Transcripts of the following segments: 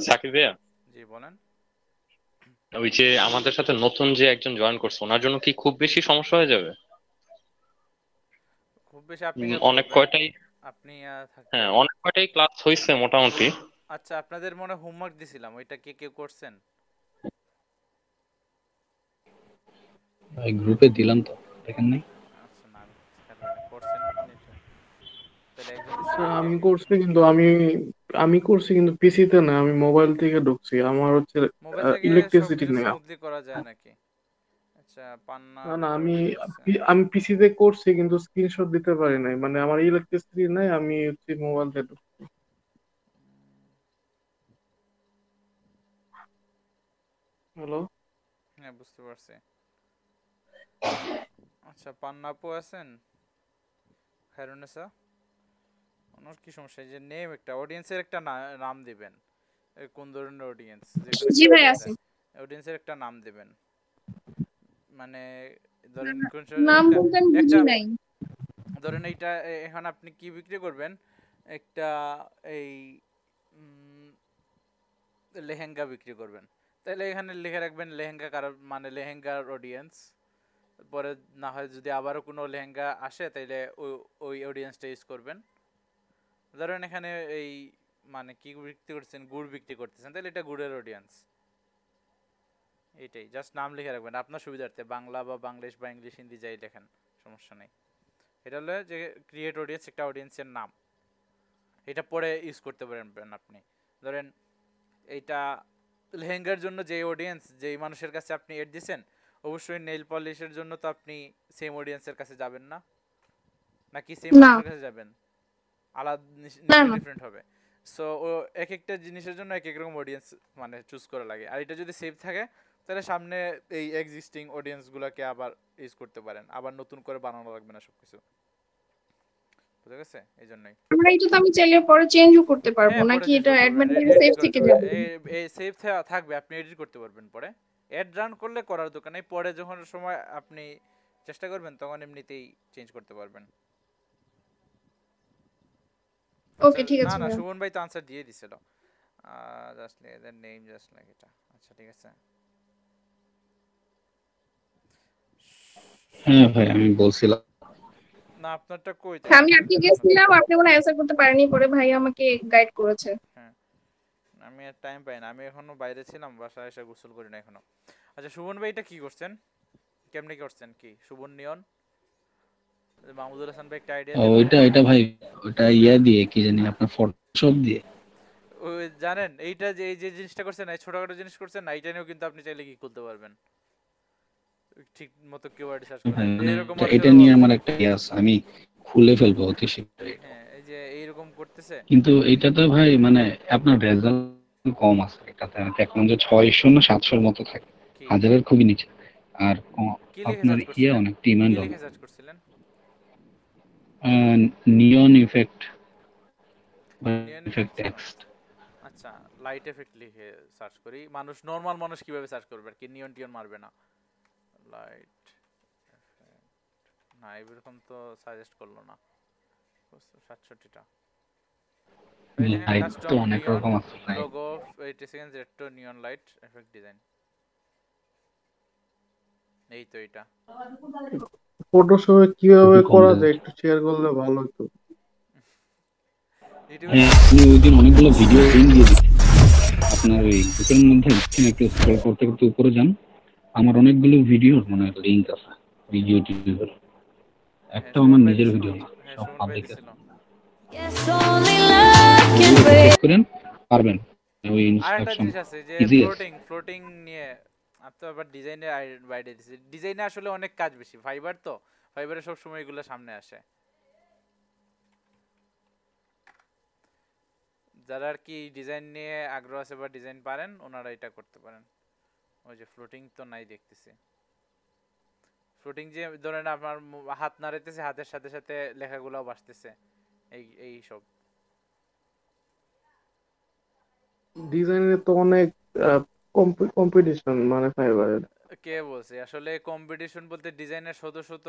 সাকিব ভাইয়া, জি বলেন। ওই যে আমাদের সাথে নতুন যে একজন জয়েন করছে ওনার জন্য কি খুব বেশি সমস্যা হয়ে যাবে? খুব বেশি আপনি কেন অনেক করবেন? কয়টাই, আপনি থাকতে হ্যাঁ অনেক কয়টাই ক্লাস হয়েছে মোটামুটি। আচ্ছা, আপনাদের মনে হোমওয়ার্ক দিছিলাম, ওইটা কে কে করছেন? ভাই গ্রুপে দিলাম তো, দেখেন নাই? আচ্ছা, না আমি খেয়াল করি না। করছেন কি না এটা? তাহলে একজন দিছে স্যার কে? আমি করছি কিন্তু আমি করছি কিন্তু পিসিতে না, আমি মোবাইল থেকে ঢুকছি। আমার হচ্ছে মোবাইল থেকে ইলেকট্রিসিটি সবকিছু নেই। স্মুথলি করা যায় নাকি? আচ্ছা, পান্না না না, আপু আমি এটা দিছে। আমি পিসিতে করছি কিন্তু স্ক্রিনশট দিতে পারি নাই, মানে আমার ইলেকট্রিসিটি নাই, আমি হচ্ছে মোবাইল থেকে ঢুকছি। হ্যালো। হ্যাঁ, বুঝতে পারছি। আচ্ছা, পান্না আপু আছেন? খায়রুন্নেসা, ওনার কি সমস্যা? এই যে নেম একটা অডিয়েন্সের একটা নাম দিবেন। কোন ধরনের অডিয়েন্স, যে কোনো জি একটা ভাই অডিয়েন্স, আছে। অডিয়েন্সের একটা নাম দিবেন। মানে ধরেন না- কোন নাম একটা বলতে আমি একটা বুঝি নাই। ধরেন এইটা এখন আপনি কি বিক্রি করবেন? একটা এই লেহেঙ্গা বিক্রি করবেন, তাহলে এখানে লিখে রাখবেন লেহেঙ্গা কারো, মানে লেহেঙ্গার অডিয়েন্স। পরে না হয় যদি আবারও কোনো লেহেঙ্গা আসে তাইলে ওই ওই অডিয়েন্সটা ইউজ করবেন। ধরেন এখানে এই মানে কি বিক্রি করছেন, গুড় বিক্রি করতেছেন, তাহলে এটা গুড়ের অডিয়েন্স। এইটাই জাস্ট নাম লিখে রাখবেন আপনার সুবিধার্থে, বাংলা বা বাংলিশ বা ইংলিশ হিন্দি যাই লেখেন, সমস্যা নেই। এটা হলো যে ক্রিয়েট অডিয়েন্স, একটা অডিয়েন্সের নাম। এটা পরে ইউজ করতে পারবেন আপনি। ধরেন এইটা লেহেঙ্গার জন্য যে অডিয়েন্স, যেই মানুষের কাছে আপনি এড দিছেন, অবশ্যই নেইল পলিশের জন্য তো আপনি সেম অডিয়েন্সের কাছে যাবেন না, নাকি সেম না মানুষের কাছে যাবেন? আলাদা, না নিশ্চয়ই না। ডিফারেন্ট হবে। সো ও এক একটা জিনিসের জন্য এক এক রকম অডিয়েন্স মানে চুজ করা লাগে। আর এটা যদি সেভ থাকে তাহলে সামনে এই এক্সিস্টিং অডিয়েন্সগুলোকে আবার ইউজ করতে পারেন, আবার নতুন করে বানানো লাগবে না সবকিছু। বুঝা গেছে? এই জন্যই। আমরা এটা তো আমি চাইলে পরে চেঞ্জও করতে পারবো হ্যাঁ, পরে নাকি? চেঞ্জ এটা করতে পারবেন, অ্যাডমিন থেকে এডিট সেভ করতে থেকে পারবেন। যাবে? এই সেভ থাকবে, আপনি এডিট করতে পারবেন পরে। অ্যাড রান করলে করার দোকান নেই, পরে যখন সময় আপনি চেষ্টা করবেন তখন এমনিতেই চেঞ্জ করতে পারবেন। আচ্ছা, ওকে ঠিক না আছে না, ভাইয়া। সুমন ভাই তো আনসার দিয়ে দিছিল। জাস্ট এদের নেম জাস্ট লাইক এটা। আচ্ছা, ঠিক আছে। হ্যাঁ ভাই আমি বলছিলাম। না, আপনারটা কই হ্যাঁ, তাইলে? আমি আজকে গেছিলাম, আপনি মনে অ্যান্সার করতে পারেনি, পরে ভাই আমাকে গাইড করেছে। হ্যাঁ, আমি আর টাইম পাই না, আমি এখনো বাইরে ছিলাম, বাসায় এসে গোসল করি না এখনো। আচ্ছা, সুমন ভাই এটা কি করছেন, কেমনে করছেন? কি সুবন নিয়ন? মাহমুদুল হাসান ভাই একটা আইডিয়া দিল। ওইটা ভাই, ওইটা ইয়া দিয়ে কি জানি আপনার ফটোশপ দিয়ে। ওই জানেন এইটা যে এই যে জিনিসটা করছেন, এই ছোটখাটো জিনিস করছেন না, এইটা নিয়েও কিন্তু আপনি চাইলে কি করতে পারবেন, ঠিক মতো কিওয়ার্ড সার্চ করে। ভাই মানে এইরকম এটা মানুষের নিয়ে অভাব আমার নেই। একটা ইয়ে আছে, আমি খুলে ফেলবো অতি শীঘ্রই। হ্যাঁ, এই যে এইরকম করতেছে। কিন্তু এইটাতে ভাই মানে আপনার রেজাল্ট কম আছে এটাতে, আমি দেখলাম যে 600 না 700 মতো থাকে, কি হাজারের খুবই নিচে। আর কি লিখে আপনার সার্চ ইয়ে করছিলেন? অনেক কি ডিমান্ড লিখে অনেক। সার্চ করছিলেন? নিয়ন ইফেক্ট বা নিয়ন ইফেক্ট ইফেক্ট। টেক্সট। আচ্ছা, লাইট এফেক্ট লিখে সার্চ করি। মানুষ, নরমাল মানুষ কিভাবে সার্চ করবে আর কি, নিয়ন টিয়ন মারবে না। লাইট এফেক্ট, না এরকম তো সাজেস্ট করলো না। 67টা। এই দেখেন, লাইট তো কাস্টম অনেক নিয়ন রকম আছে ভাই। লোগো 80 সেকেন্ড জেটো নিয়ন লাইট এফেক্ট ডিজাইন। এই তো এটা। ফটোশপে কিভাবে কম করা যায় রেঞ্জ। একটু শেয়ার করলে ভালো হতো। ইউটিউবে হ্যাঁ সার্চ আপনি করেন। ওই দিন অনেকগুলো ভিডিও লিঙ্ক দিয়ে দিচ্ছেন, আপনার ওই বুকের মধ্যে দেখছেন, একটু স্ক্রল করতে করতে উপরে যান, আমার অনেকগুলো ভিডিওর মানে লিঙ্ক আছে ওই ইউটিউবের। হ্যাঁ, একটাও সুমন আমার ভাই নিজের দিছিল। ভিডিও না, হ্যাঁ, সব সুমন ভাই পাবলিক দিছিল। আছে। ওগুলো চেক করেন, পারবেন। ওই আর একটা ইনস্ট্রাকশন জিনিস আছে যে ইজি আছে। ফ্লোটিং, ফ্লোটিং নিয়ে আপনি তো আবার ডিজাইনের আইডিয়া দিছি। ডিজাইনে আসলে অনেক কাজ বেশি, ফাইবার তো, ফাইবারে সব সময় এগুলো সামনে আসে। যারা আর কি ডিজাইন নিয়ে আগ্রহ আছে বা ডিজাইন পারেন, ওনারা এটা করতে পারেন। ওই যে ফ্লোটিং তো নাই দেখতেছি। ফ্লোটিং যে ধরেন আপনার হাত নাড়াইতেছে, হাতের সাথে সাথে লেখাগুলোও ভাসতেছে, এই এই সব। ডিজাইনের তো অনেক কম্পিটিশন মানে ফাইবারের। কে বলছে? আসলে কম্পিটিশন বলতে ডিজাইনের শত শত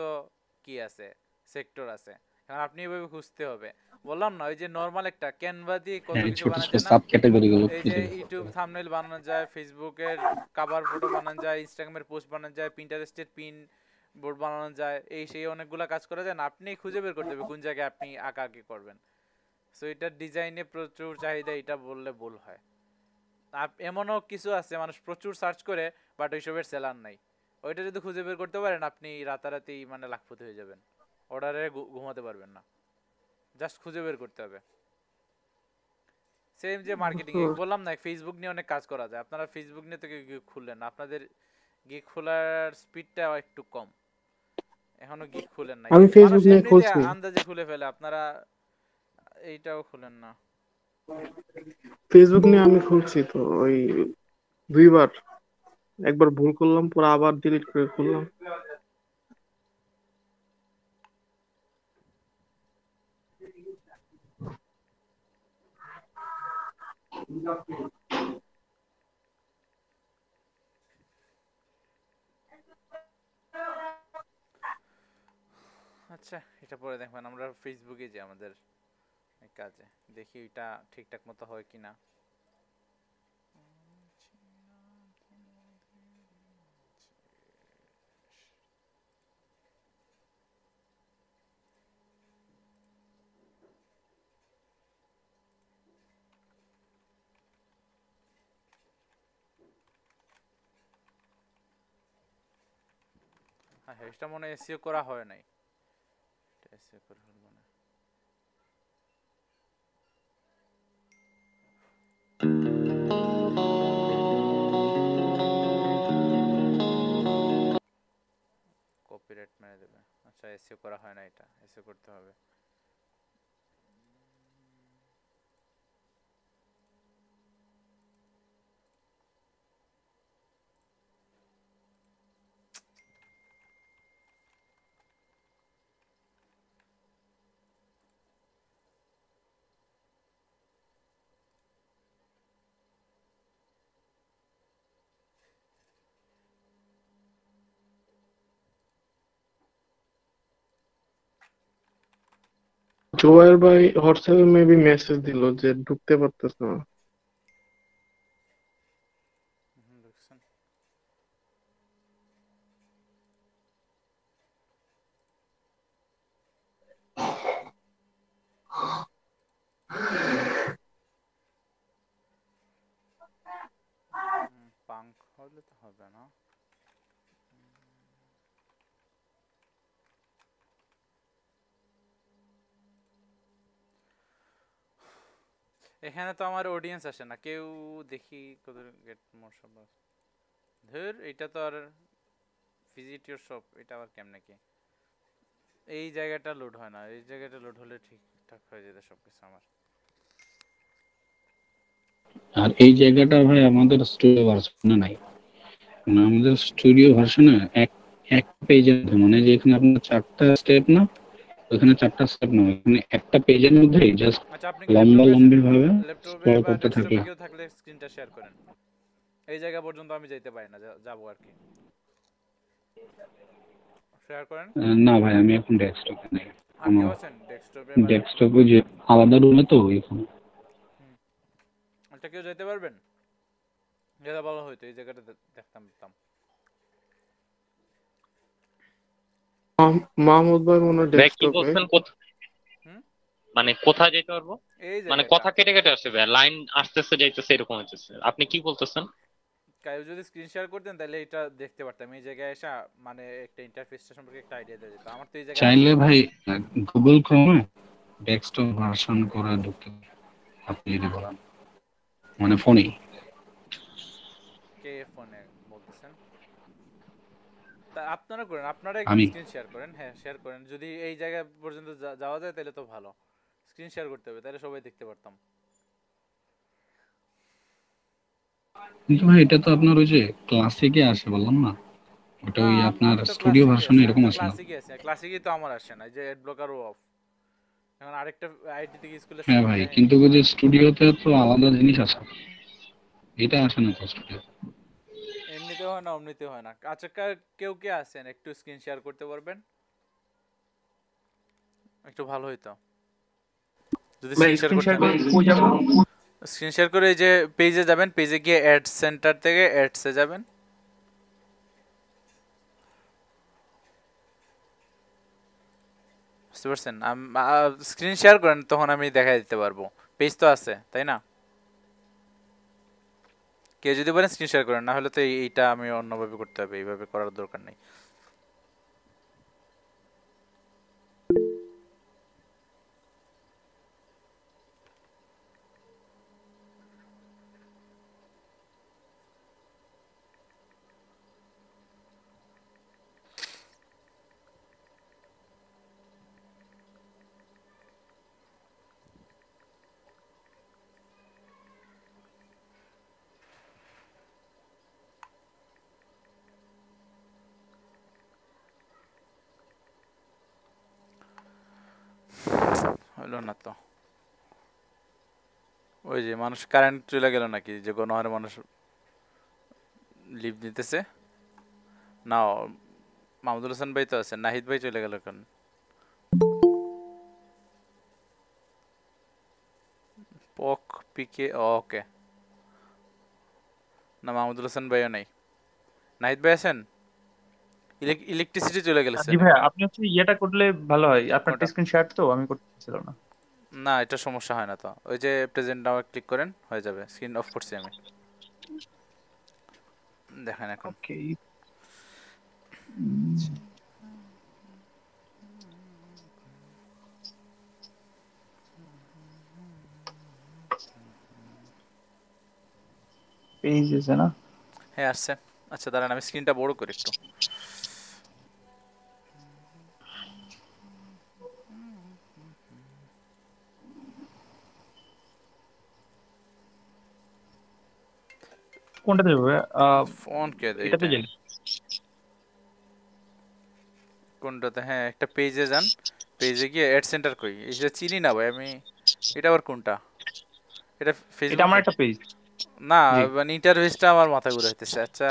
কি আছে, সেক্টর আছে। কারণ আপনি এভাবে খুঁজতে হবে। বললাম না ওই যে নরমাল একটা ক্যানভা দিয়ে কত হ্যাঁ, কিছু ছোট বানানো ছোট যায় না। সাব ক্যাটাগরি গুলো এই যে খুঁজে বের করতে ইউটিউব হবে। থাম্বনেল বানানো যায়, ফেসবুকের কভার ফটো বানানো যায়, ইনস্টাগ্রামের পোস্ট বানানো যায়, পিন্টারেস্টের পিন বোর্ড বানানো যায়, এই সেই অনেকগুলা কাজ করা যায় না। আপনি খুঁজে বের করতে হবে কোন জায়গায় আপনি আঁকাআঁকি করবেন। সো এটার ডিজাইনে প্রচুর চাহিদা, এটা বললে ভুল হয়। এমনও কিছু আছে মানুষ প্রচুর সার্চ করে বাট ওইসবের সেলার নাই। ওইটা যদি খুঁজে বের করতে পারেন আপনি রাতারাতি মানে লাখপতি হয়ে যাবেন, অর্ডারে ঘুমাতে পারবেন না। জাস্ট খুঁজে বের করতে হবে। সেম যে মার্কেটিং বুঝতে পারছি। বললাম না, ফেসবুক নিয়ে অনেক কাজ করা যায়। আপনারা ফেসবুক নিয়ে তো গিগ খুললেন না, আপনাদের গিগ খোলার স্পিডটা একটু কম, এখনো গিগ খুলেন নাই। আমি মানুষ ফেসবুক নিয়ে এমনিতে খুলছি, আন্দাজে খুলে ফেলে, আপনারা এইটাও খুলেন না। ফেসবুক নিয়ে আমি খুলছি তো ওই 2 বার, একবার ভুল করলাম পরে আবার ডিলিট করে খুললাম। আচ্ছা এটা পরে দেখবেন। আমরা ফেসবুকে যে আমাদের কাজে দেখি এটা ঠিকঠাক মতো হয় কিনা। হ্যাঁ এটা মনে হয় এসইও করা হয় নাই, এটা এসইও করে ফেলবো না। কপিরাইট মেরে দেবে। আচ্ছা এসইও করা হয় না, এটা এসইও করতে হবে। জোয়ার ভাই হোয়াটসঅ্যাপে মেবি মেসেজ দিল যে ঢুকতে পারতেছে না। দেখছেন? পাঙ্ক হলে তো হবে না। এখানে তো আমার অডিয়েন্স আসে না কেউ, দেখি কত গেট মোর সব। ধর এটা তো আর ভিজিট ইওর শপ, এটা আবার কেমনে কি? এই জায়গাটা লোড হয় না, এই জায়গাটা লোড হলে ঠিকঠাক হয়ে যেত সবকিছু আমার। আর এই জায়গাটা ভাই আমাদের স্টুডিও ভার্সনে নাই। মানে আমাদের স্টুডিও ভার্সনে এক এক পেজের মধ্যে, মানে যে এখানে আপনার 4টা স্টেপ না, ওখানে 4টা স্টেপ না, এখানে একটা পেজের মধ্যে জাস্ট আচ্ছা আপনি কি লম্বা ল্যাপটপে আছেন? লম্বি ভাবে ল্যাপটপে স্ক্রল বা করতে ডেস্কটপে থাকলে। কেউ থাকলে স্ক্রিনটা শেয়ার করেন। এই জায়গা পর্যন্ত আমি যাইতে পারি না, যাবো আর কি। শেয়ার করেন। না ভাই, আমি এখন ডেস্কটপে নাই। আর কেউ আমার আছেন ডেস্কটপে বা ল্যাপটপে? ডেস্কটপে যে আলাদা রুমে তো এখানে। আচ্ছা কেউ যেতে পারবেন? যেটা ভালো হইতো, এই জায়গাটা দেখতাম দেখতাম। মাহমুদ ভাই মনে হয় ভাই কি ডেস্কটপে। বলছেন হুম, মানে কোথায় যেতে পারবো? এই মানে জায়গাটা। কথা কেটে কেটে আসছে ভাই, লাইন আসতেছে যাইতেছে এরকম হচ্ছে। আপনি কি বলতেছেন? কেউ যদি স্ক্রিন শেয়ার করতেন তাহলে এটা দেখতে পারতাম। এই জায়গায় এসে মানে একটা ইন্টারফেসটা সম্পর্কে একটা আইডিয়া দিয়ে যেত। আমার তো এই জায়গায় চাইলে আসেই না। ভাই গুগল ক্রোমে ডেস্কটপ ভার্সন করে ঢুকতে পারেন, আপনি যদি বলেন, মানে ফোনে। কে ফোনে বলতেছেন? তা আপনারা করেন, আপনারা একদিন আমি স্ক্রিন শেয়ার করেন। হ্যাঁ শেয়ার করেন, যদি এই জায়গা পর্যন্ত যাওয়া যায় তাহলে তো ভালো। স্ক্রিন শেয়ার করতে হবে, তাহলে সবাই দেখতে পারতাম। কিন্তু ভাই এটা তো আপনার ওই যে ক্লাসিকে আসে, বললাম না, ওটা না ওই আপনার আমি তো স্টুডিও ক্লাসিকে ভার্সনে আছি, আমি এরকম তো আসে না। ক্লাসিকে আছি। ক্লাসিকই তো আমার আসে না, এই যে অ্যাড ব্লকারও অফ। এখন আরেকটা আইডি থেকে স্কুলে হ্যাঁ সেম ভাই, কাহিনী। কিন্তু ওই যে স্টুডিওতে তো আলাদা জিনিস আছে, এটা আসে না তো স্টুডিও। এমনিতে হয় না অমনিতে হয় না। আচ্ছা কেউ কে আছেন একটু স্ক্রিন শেয়ার করতে পারবেন? একটু ভালো হইতো যদি ভাই স্ক্রিন শেয়ার স্ক্রিন করতে শেয়ার করে কই যাবো? স্ক্রিন শেয়ার করে এই যে পেজে যাবেন, পেজে গিয়ে অ্যাড সেন্টার থেকে অ্যাডসে যাবেন। বুঝতে পারছেন? স্ক্রিন শেয়ার করেন, তখন আমি দেখাই দিতে পারবো। পেজ তো আছে তাই না? কেউ যদি বলেন স্ক্রিন শেয়ার করেন, না হলে তো এইটা আমি অন্যভাবে করতে হবে, এইভাবে করার দরকার নেই। হলো না তো। ওই যে মানুষ কারেন্ট চলে গেল নাকি, যে গণহারে মানুষ লিভ দিতেছে না? মাহমুদুল হাসান ভাই তো আছে, নাহিদ ভাই চলে গেল কেন? পক পিকে ওকে, না মাহমুদুল হাসান ভাইও নাই। নাহিদ ভাই আছেন? ইলেকট্রিসিটি চলে গেছে জি ভাই, নাকি? আপনি হচ্ছে ইয়েটা করলে ভালো হয়, আপনার কোনটা? স্ক্রিন শেয়ার তো আমি করতে পারছিলাম না। না, এটা সমস্যা হয় না তো। ওই যে প্রেজেন্ট নাও ক্লিক করেন, হয়ে যাবে। স্ক্রিন অফ করছি আমি, দেখেন এখন। ওকে। পেজ আছে না? হ্যাঁ আসছে। আচ্ছা দাঁড়ান, আমি স্ক্রিনটা বড় করি একটু। কোনটাতে যাবে? ফোন কে দেয় এটাতে এটা? যাই। কোনটাতে? হ্যাঁ, একটা পেজে যান, পেজে গিয়ে অ্যাড সেন্টার কই, এই যে চিনি না ভাই আমি। এটা আবার কোনটা? এটা এটা আমার ফেসবুকে? একটা পেজ। না, জি, মানে ইন্টারফেসটা আমার মাথা ঘুরে হইতেছে। আচ্ছা,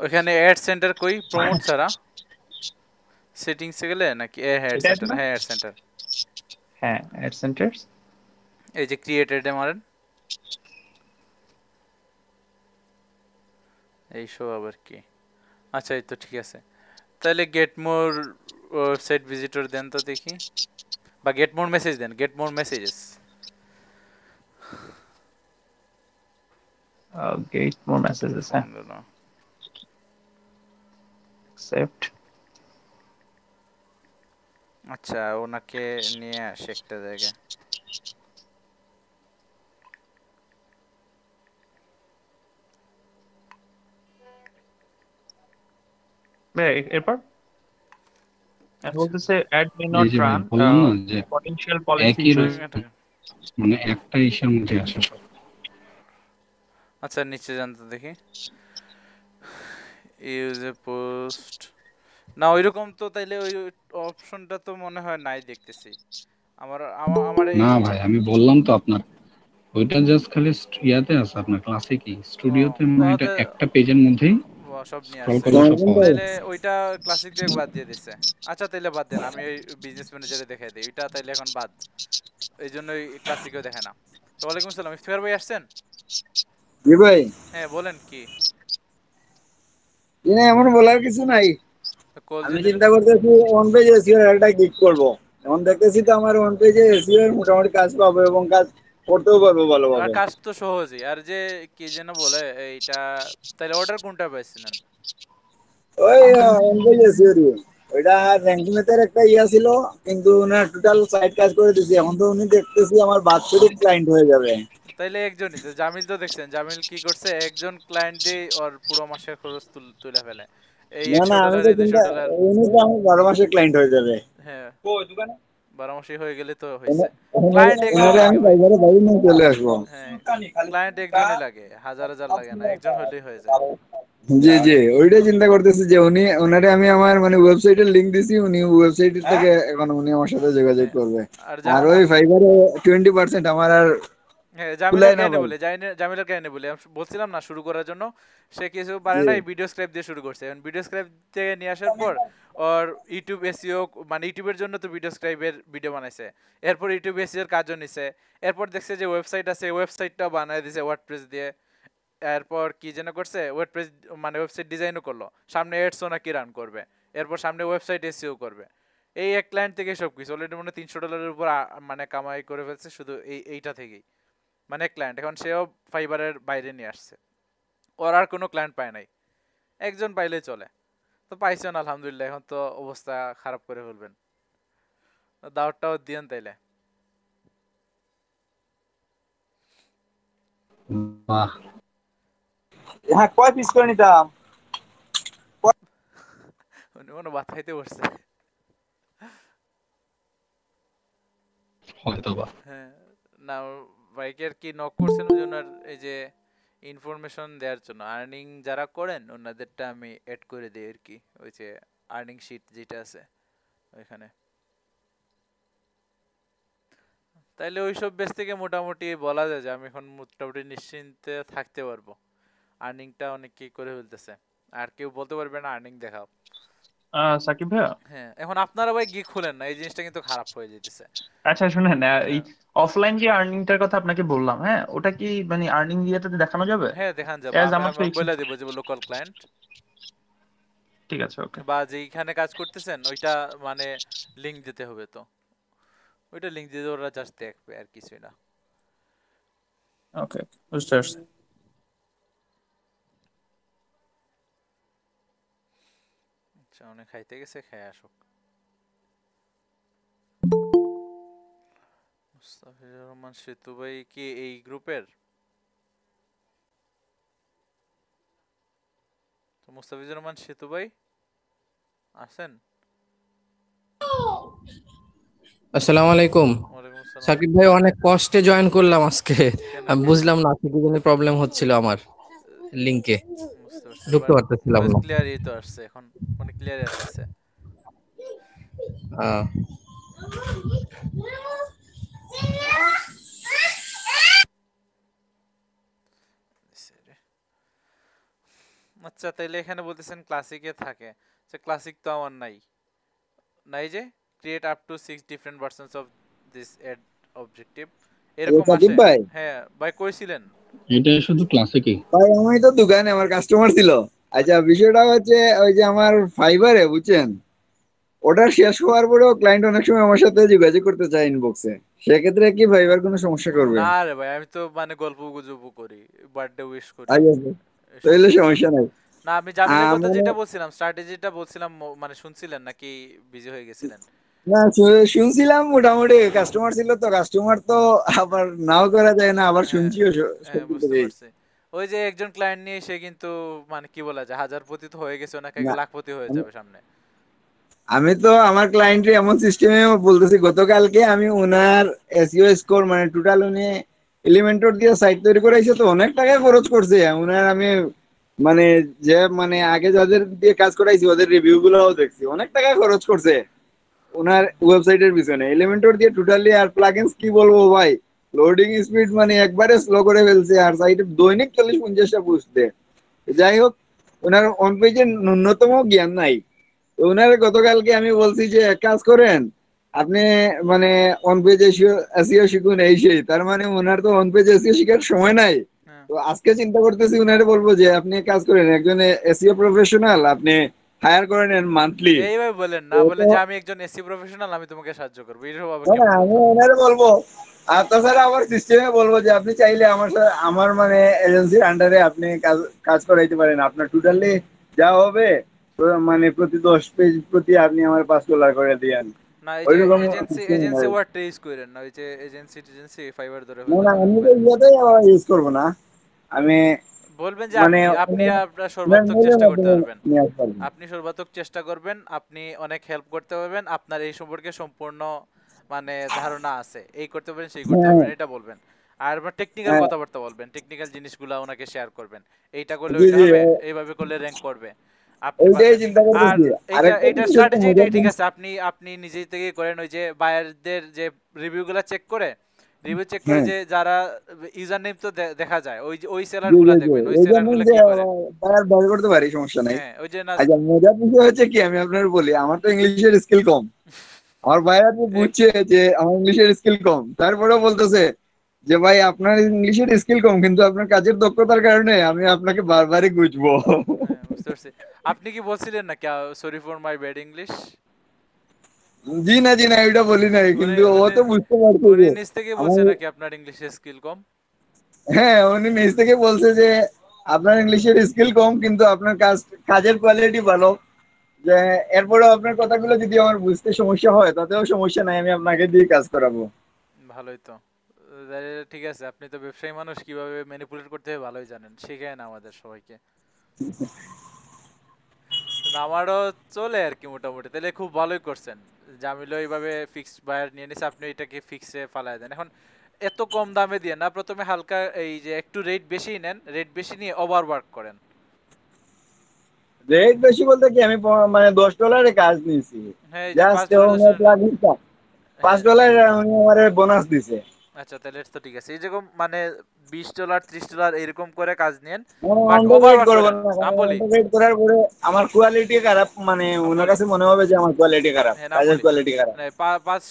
ওখানে অ্যাড সেন্টার কই, প্রমোট ছাড়া সেটিংসে গেলে নাকি? হ্যাঁ অ্যাড এটা সেন্টার, না? হ্যাঁ অ্যাড সেন্টার। হ্যাঁ, অ্যাড সেন্টার্স। এই যে ক্রিয়েটেড মারেন, এই সব আবার কি? আচ্ছা এই তো ঠিক আছে। তাহলে গেট মোর ওয়েবসাইট ভিজিটর দেন তো দেখি, বা গেট মোর মেসেজ দেন, get more messages. Get more messages, phone হ্যাঁ, দিল। অ্যাকসেপ্ট। আচ্ছা, ওনাকে নিয়ে আসে একটা জায়গায়। ভাই এরপর আচ্ছা বলতেছে অ্যাড মে এই নট যে ভাই রান বললাম না যে পটেনশিয়াল পলিসি একই ইস্যুস। মানে একটা ইস্যুর মধ্যে আসে সব। আচ্ছা নিচে যান তো দেখি, ইউজ এ পোস্ট। না ওইরকম তো, তাইলে ওই অপশনটা তো মনে হয় নাই দেখতেছি। আমার আমার এই না ভাই, আমি বললাম তো আপনার, ওইটা জাস্ট খালি ইয়াতে আছে, আপনার ক্লাসে কি ও স্টুডিওতে, মানে এটা ওতে একটা পেজের মধ্যেই সব নিয়ে স্ক্রল আসছে। করলে সব পাওয়া যায়। তাইলে ওইটা ক্লাসিক দিয়ে বাদ দিয়ে দিছে। আচ্ছা তাইলে বাদ দেন, আমি ওই বিজনেস ম্যানেজারে দেখাই দিই, ওইটা তাইলে এখন বাদ। এই জন্যই ক্লাসিকেও দেখে না। তো ওয়ালাইকুম আসসালাম, ইফতিখার ভাই আসছেন? জি ভাই। হ্যাঁ বলেন কি? না এমন বলার কিছু নাই। কল আমি যদি চিন্তা করতেছি ওয়ান পেজ এসিও এর একটা গিগ করব। এখন দেখতেছি তো আমার ওয়ান পেজে এসিও এর মোটামুটি কাজ পাবো এবং কাজ করতেও পারবো আর ভালোভাবে। কাজ তো সহজই। আর যে কি যেন বলে এইটা, তাইলে অর্ডার কোনটা পাইছিলেন? ওই ওয়ান পেজ এসিও র ওইটা র্যাঙ্কিংয়ের একটা ইয়া ছিল, কিন্তু ওনার টোটাল সাইট কাজ করে দিয়েছি। এখন তো উনি দেখতেছি আমার বাৎসরিক ক্লায়েন্ট হয়ে যাবে। তাইলে একজনই তো, জামিল তো দেখছেন, জামিল কি করছে, একজন ক্লায়েন্ট দিয়ে ওর পুরো মাসের খরচ তুলে ফেলে। এই না একশো না, আমি ডলার তো এই দুশো চিন্তা, ডলার উনি তো আমার 12 মাসের ক্লায়েন্ট হয়ে যাবে। হ্যাঁ, কই দোকানে? 12 মাসই হয়ে গেলে তো হয়েছে। ওনারে ক্লায়েন্ট একজনই ওনারে আমি লাগে ভাই। বাইরে বাইরে নিয়ে চলে আসবো। হ্যাঁ, ক্লায়েন্ট একজনই লাগে, হাজার হাজার লাগে না, একজন হলেই হয়ে যায়। জি জি, ওইটাই চিন্তা করতেছি যে উনি, ওনারে আমি আমার মানে ওয়েবসাইটের লিংক দিছি, উনি ওয়েবসাইট থেকে এখন উনি আমার সাথে যোগাযোগ হ্যাঁ করবে। আর আর ওই ফাইবারে 20% আমার আর হ্যাঁ জামিলের কুলায় না কাহিনী ভাই। বলে, জামিলের কাহিনী বলে আমি বলছিলাম না শুরু করার জন্য। সে কিছু পারে জি না, এই ভিডিও স্ক্রাইপ দিয়ে শুরু করছে। এখন ভিডিও স্ক্রাইপ থেকে নিয়ে আসার পর ওর ইউটিউব এসইও, মানে ইউটিউবের জন্য তো ভিডিও স্ক্রাইবের ভিডিও বানাইছে, এরপর ইউটিউব এসইও এর কাজও নিছে, এরপর দেখছে যে ওয়েবসাইট আছে, ওয়েবসাইটটাও বানায় দিছে ওয়ার্ডপ্রেস দিয়ে, এরপর কি যেন করছে ওয়ার্ডপ্রেস মানে ওয়েবসাইট ডিজাইনও করলো, সামনে এডসও নাকি রান করবে, এরপর সামনে ওয়েবসাইট এসইও করবে। এই এক ক্লায়েন্ট থেকে সব কিছু অলরেডি মনে হয় $300 উপর মানে কামাই করে ফেলছে শুধু এইটা থেকেই, মানে ক্লায়েন্ট। এখন সেও ফাইবারের বাইরে নিয়ে আসছে, ওর আর কোনো ক্লায়েন্ট পায় নাই, একজন পাইলেই চলে। তো পাইছেন আলহামদুলিল্লাহ, এখন তো অবস্থা খারাপ করে ফেলবেন, দাওয়াতটাও দিয়েন তাইলে। বাহ, হ্যাঁ, কয় পিস করে নিতাম? উনি মনে হয় ভাত খাইতে বসছে। হয়তো বা। হ্যাঁ, না বাইকের কি নক করছেন ওই জন্য, আর এই যে ইনফরমেশন দেওয়ার জন্য আর্নিং যারা করেন ওনাদেরটা আমি অ্যাড করে দিই আর কি, ওই যে আর্নিং শিট যেটা আছে ওইখানে। তাইলে ওইসব বেস থেকে মোটামুটি বলা যায় যে আমি এখন মোটামুটি নিশ্চিন্তে থাকতে পারবো, আর্নিংটা অনেকেই করে ফেলতেছে, আর কেউ বলতে পারবে না আর্নিং দেখাও। সাকিব ভাইয়া, হ্যাঁ, এখন আপনারা ভাই গিগ খুলেন না, এই জিনিসটা কিন্তু খারাপ হয়ে যেতেছে। আচ্ছা শুনেন, এই হ্যাঁ অফলাইন যে আর্নিংটার কথা আপনাকে বললাম, হ্যাঁ, ওটা কি মানে আর্নিং দিয়েতে দেখানো যাবে? হ্যাঁ, দেখান যাবে, অ্যাজ আমি আমার তো বলে দেবো যে লোকাল ক্লায়েন্ট ঠিক আছে, ওকে বা যেইখানে কাজ করতেছেন ওইটা মানে লিংক দিতে হবে, তো ওইটা লিংক দিয়ে ওরা জাস্ট দেখবে আর কিছুই না। ওকে, বুঝতে পারছি। আচ্ছা, অনেক খাইতে গেছে, খেয়ে আসুক। মুস্তাফিজুর রহমান সেতু ভাই কি এই গ্রুপের? তো মুস্তাফিজুর রহমান সেতু ভাই আছেন? আসসালামু আলাইকুম। ওয়ালাইকুম আসসালাম। সাকিব ভাই, অনেক কষ্টে জয়েন করলাম আজকে। কেন আমি কি বুঝলাম না কি কোনো প্রবলেম হচ্ছিল আমার লিংকে, বুঝতে পারছি, ঢুকতে বাট পারতেছিলাম ভয়েস না। ক্লিয়ার এই তো আসছে এখন, মানে ক্লিয়ার আসতেছে। আহ, আচ্ছা, তাইলে এখানে বলতেছেন ক্লাসিকে থাকে, আচ্ছা ক্লাসিক তো আমার নাই, নাই যে create up to 6 different versions of this ad objective এরকম সাকিব আসে। ভাই, হ্যাঁ ভাই, কইছিলেন। এটা শুধু ক্লাসিকই। ভাই আমি তো দোকানে, আমার কাস্টমার ছিল। আচ্ছা, বিষয়টা হচ্ছে ওই যে আমার ফাইবারে, বুঝছেন, অর্ডার শেষ হওয়ার পরেও ক্লায়েন্ট অনেক সময় আমার সাথে যোগাযোগ করতে চায় ইনবক্সে, সেক্ষেত্রে কি ফাইবার কোনো সমস্যা করবে? না রে ভাই, আমি তো মানে গল্প গুজব করি, বার্থডে উইশ করি, আচ্ছা, এসব তাহলে কিছু। সমস্যা নাই। না, আমি জামিলের কথা আমার যেটা বলছিলাম, স্ট্র্যাটেজিটা বলছিলাম, মানে শুনছিলেন নাকি বিজি হয়ে গেছিলেন? না, শুনছিলাম, মোটামুটি কাস্টমার ছিল, তো কাস্টমার তো আবার নাও করা যায় না, আবার হ্যাঁ শুনছিও হ্যাঁ, সত্যি বুঝতে করেই। পারছি। ওই যে একজন ক্লায়েন্ট নিয়ে সে কিন্তু মানে কি বলা যায়, হাজারপতি তো হয়ে গেছে, ওনাকে না, লাখপতি হয়ে যাবে সামনে। আমি তো আমার ক্লায়েন্টের এমন সিস্টেমে বলতেছি, গতকালকে আমি ওনার এসইও স্কোর মানে টোটাল উনি এলিমেন্টর দিয়ে সাইট তৈরি করাইছে, তো অনেক টাকা খরচ করছে ওনার। আমি মানে যে মানে আগে যাদের দিয়ে কাজ করাইছি ওদের রিভিউ গুলোও দেখছি, অনেক টাকা খরচ করছে ওনার ওয়েবসাইটের পিছনে এলিমেন্টর দিয়ে টোটালি। আর প্লাগইনস কি বলবো ভাই, লোডিং স্পিড মানে একবারে স্লো করে ফেলছে, আর সাইটে দৈনিক 40-50টা বুঝতে। যাই হোক, ওনার অন পেজের ন্যূনতম জ্ঞান নাই। তো ওনারে গতকালকে আমি বলছি যে এক কাজ করেন, আপনি মানে অন পেজ এসইও শিখুন, এই সেই। তার মানে ওনার তো অন পেজ এসইও শিখার সময় নাই। হ্যাঁ, তো আজকে চিন্তা করতেছি ওনারে বলবো যে আপনি এক কাজ করেন, একজন এসইও প্রফেশনাল আপনি হায়ার করে নেন মান্থলি। এইভাবে বলেন না, বলেন যে আমি একজন এসি প্রফেশনাল, আমি তোমাকে সাহায্য করবো, এইসব আবার কেমন আমি কথা? ওনারে বলবো। আর তাছাড়া আমার সিস্টেমে বলবো যে আপনি চাইলে আমার সাথে আমার মানে এজেন্সির আন্ডারে আপনি কাজ কাজ করাইতে পারেন। আপনার টোটালি যা হবে মানে প্রতি 10 পেজ প্রতি আপনি আমার $5 করে দিয়েন, না, এই যে ওইরকম এজেন্সি system এজেন্সি হয়। ওয়ার্ড ইউজ করেন না, ওই যে এজেন্সি ফাইবার ধরে না ফেলবেন না, না, আমি তো ইয়েতে ইউজ করবো না। আমি বলবেন যে মানে আপনি আপনার ওনার সর্বাত্মক মেলের চেষ্টা করতে মাধ্যমে পারবেন, নিয়ে আসতে পারবো। আপনি সর্বাত্মক চেষ্টা করবেন, আপনি অনেক হেল্প করতে পারবেন, আপনার এই সম্পর্কে সম্পূর্ণ মানে ধারণা আছে, এই করতে পারেন সেই করতে হ্যাঁ পারবেন, এটা বলবেন। আর টেকনিক্যাল হ্যাঁ, কথাবার্তা বলবেন, টেকনিক্যাল জিনিসগুলো ওনাকে শেয়ার করবেন, এইটা করলে জি ওইটা জি, হবে, এইভাবে করলে র্যাঙ্ক করবে, আপনি ওইটাই পারবেন। চিন্তা আর করতেছি। এইটা আরেকটা এইটা জিনিস হচ্ছে স্ট্র্যাটেজি, মজার এটাই ঠিক জিনিস। আছে, আপনি আপনি নিজেই থেকে করেন, ওই যে বায়ারদের যে রিভিউগুলো চেক করে রিভিউ চেক করে হ্যাঁ যে যারা ইউজার নেম তো দেখা যায়, ওই যে ওই সেলার জি গুলা জি জি দেখবেন, ওই এই সেলার জন্য গুলা যে কি করে। বাইরে বের করতে পারি, সমস্যা নাই। হ্যাঁ ওই যে না আচ্ছা, মজার বিষয় হচ্ছে কি, আমি আপনার বলি, আমার তো ইংলিশের স্কিল কম। আমার ভাইয়া তো এক- বুঝছে যে আমার ইংলিশের স্কিল কম, তারপরেও বলতেছে যে ভাই আপনার ইংলিশের স্কিল কম কিন্তু আপনার কাজের দক্ষতার কারণে আমি আপনাকে বারবারই বুঝবো। হ্যাঁ বুঝতে পারছি। আপনি কি বলছিলেন না sorry for my bad English? জি না জি না, এটা বলি নাই, উনি কিন্তু ও উনি তো বুঝতে পারছে উনি যে নিজ থেকে আমার, বলছে নাকি আপনার ইংলিশের স্কিল কম? হ্যাঁ উনি নিজ থেকে বলছে যে আপনার ইংলিশের স্কিল কম কিন্তু আপনার কাজের কোয়ালিটি ভালো। যে এরপরেও আপনার কথাগুলো যদি আমার বুঝতে সমস্যা হয় তাতেও সমস্যা নাই, আমি আপনাকে দিয়ে কাজ করাবো। ভালোই তো। তাহলে ঠিক আছে, আপনি তো ব্যবসায়ী মানুষ, কিভাবে ম্যানিপুলেট করতে হয় ভালোই জানেন, শিখায় না আমাদের সবাইকে। না, আমারও চলে আর কি মোটামুটি। তাহলে খুব ভালোই করছেন, জামিলও এইভাবে ফিক্সড বায়ার নিয়ে নিছে, আপনি এটাকে ফিক্সে ফালায় দেন। এখন এত কম দামে দিয়ে না, প্রথমে হালকা এই যে একটু রেট বেশি নেন, রেট বেশি নিয়ে ওভার ওয়ার্ক করেন। রেট বেশি বলতে কি, আমি মানে $10 কাজ নিয়েছি, হ্যাঁ এই যে জাস্ট $5 হ্যাঁ। $5 উনি আমার বোনাস দিছে। আচ্ছা তাহলে তো ঠিক আছে, এই যেরকম মানে $20 $30 এরকম করে কাজ নেন, but under over rate work করবো করেন। না, আমি কারণ বলি আন্ডার রেট করার পরে আমার কোয়ালিটি খারাপ, মানে আমি ওনার বলি কাছে মনে হবে যে আমার কোয়ালিটি খারাপ, হ্যাঁ না আমি কাজের বলি কোয়ালিটি খারাপ। মানে $5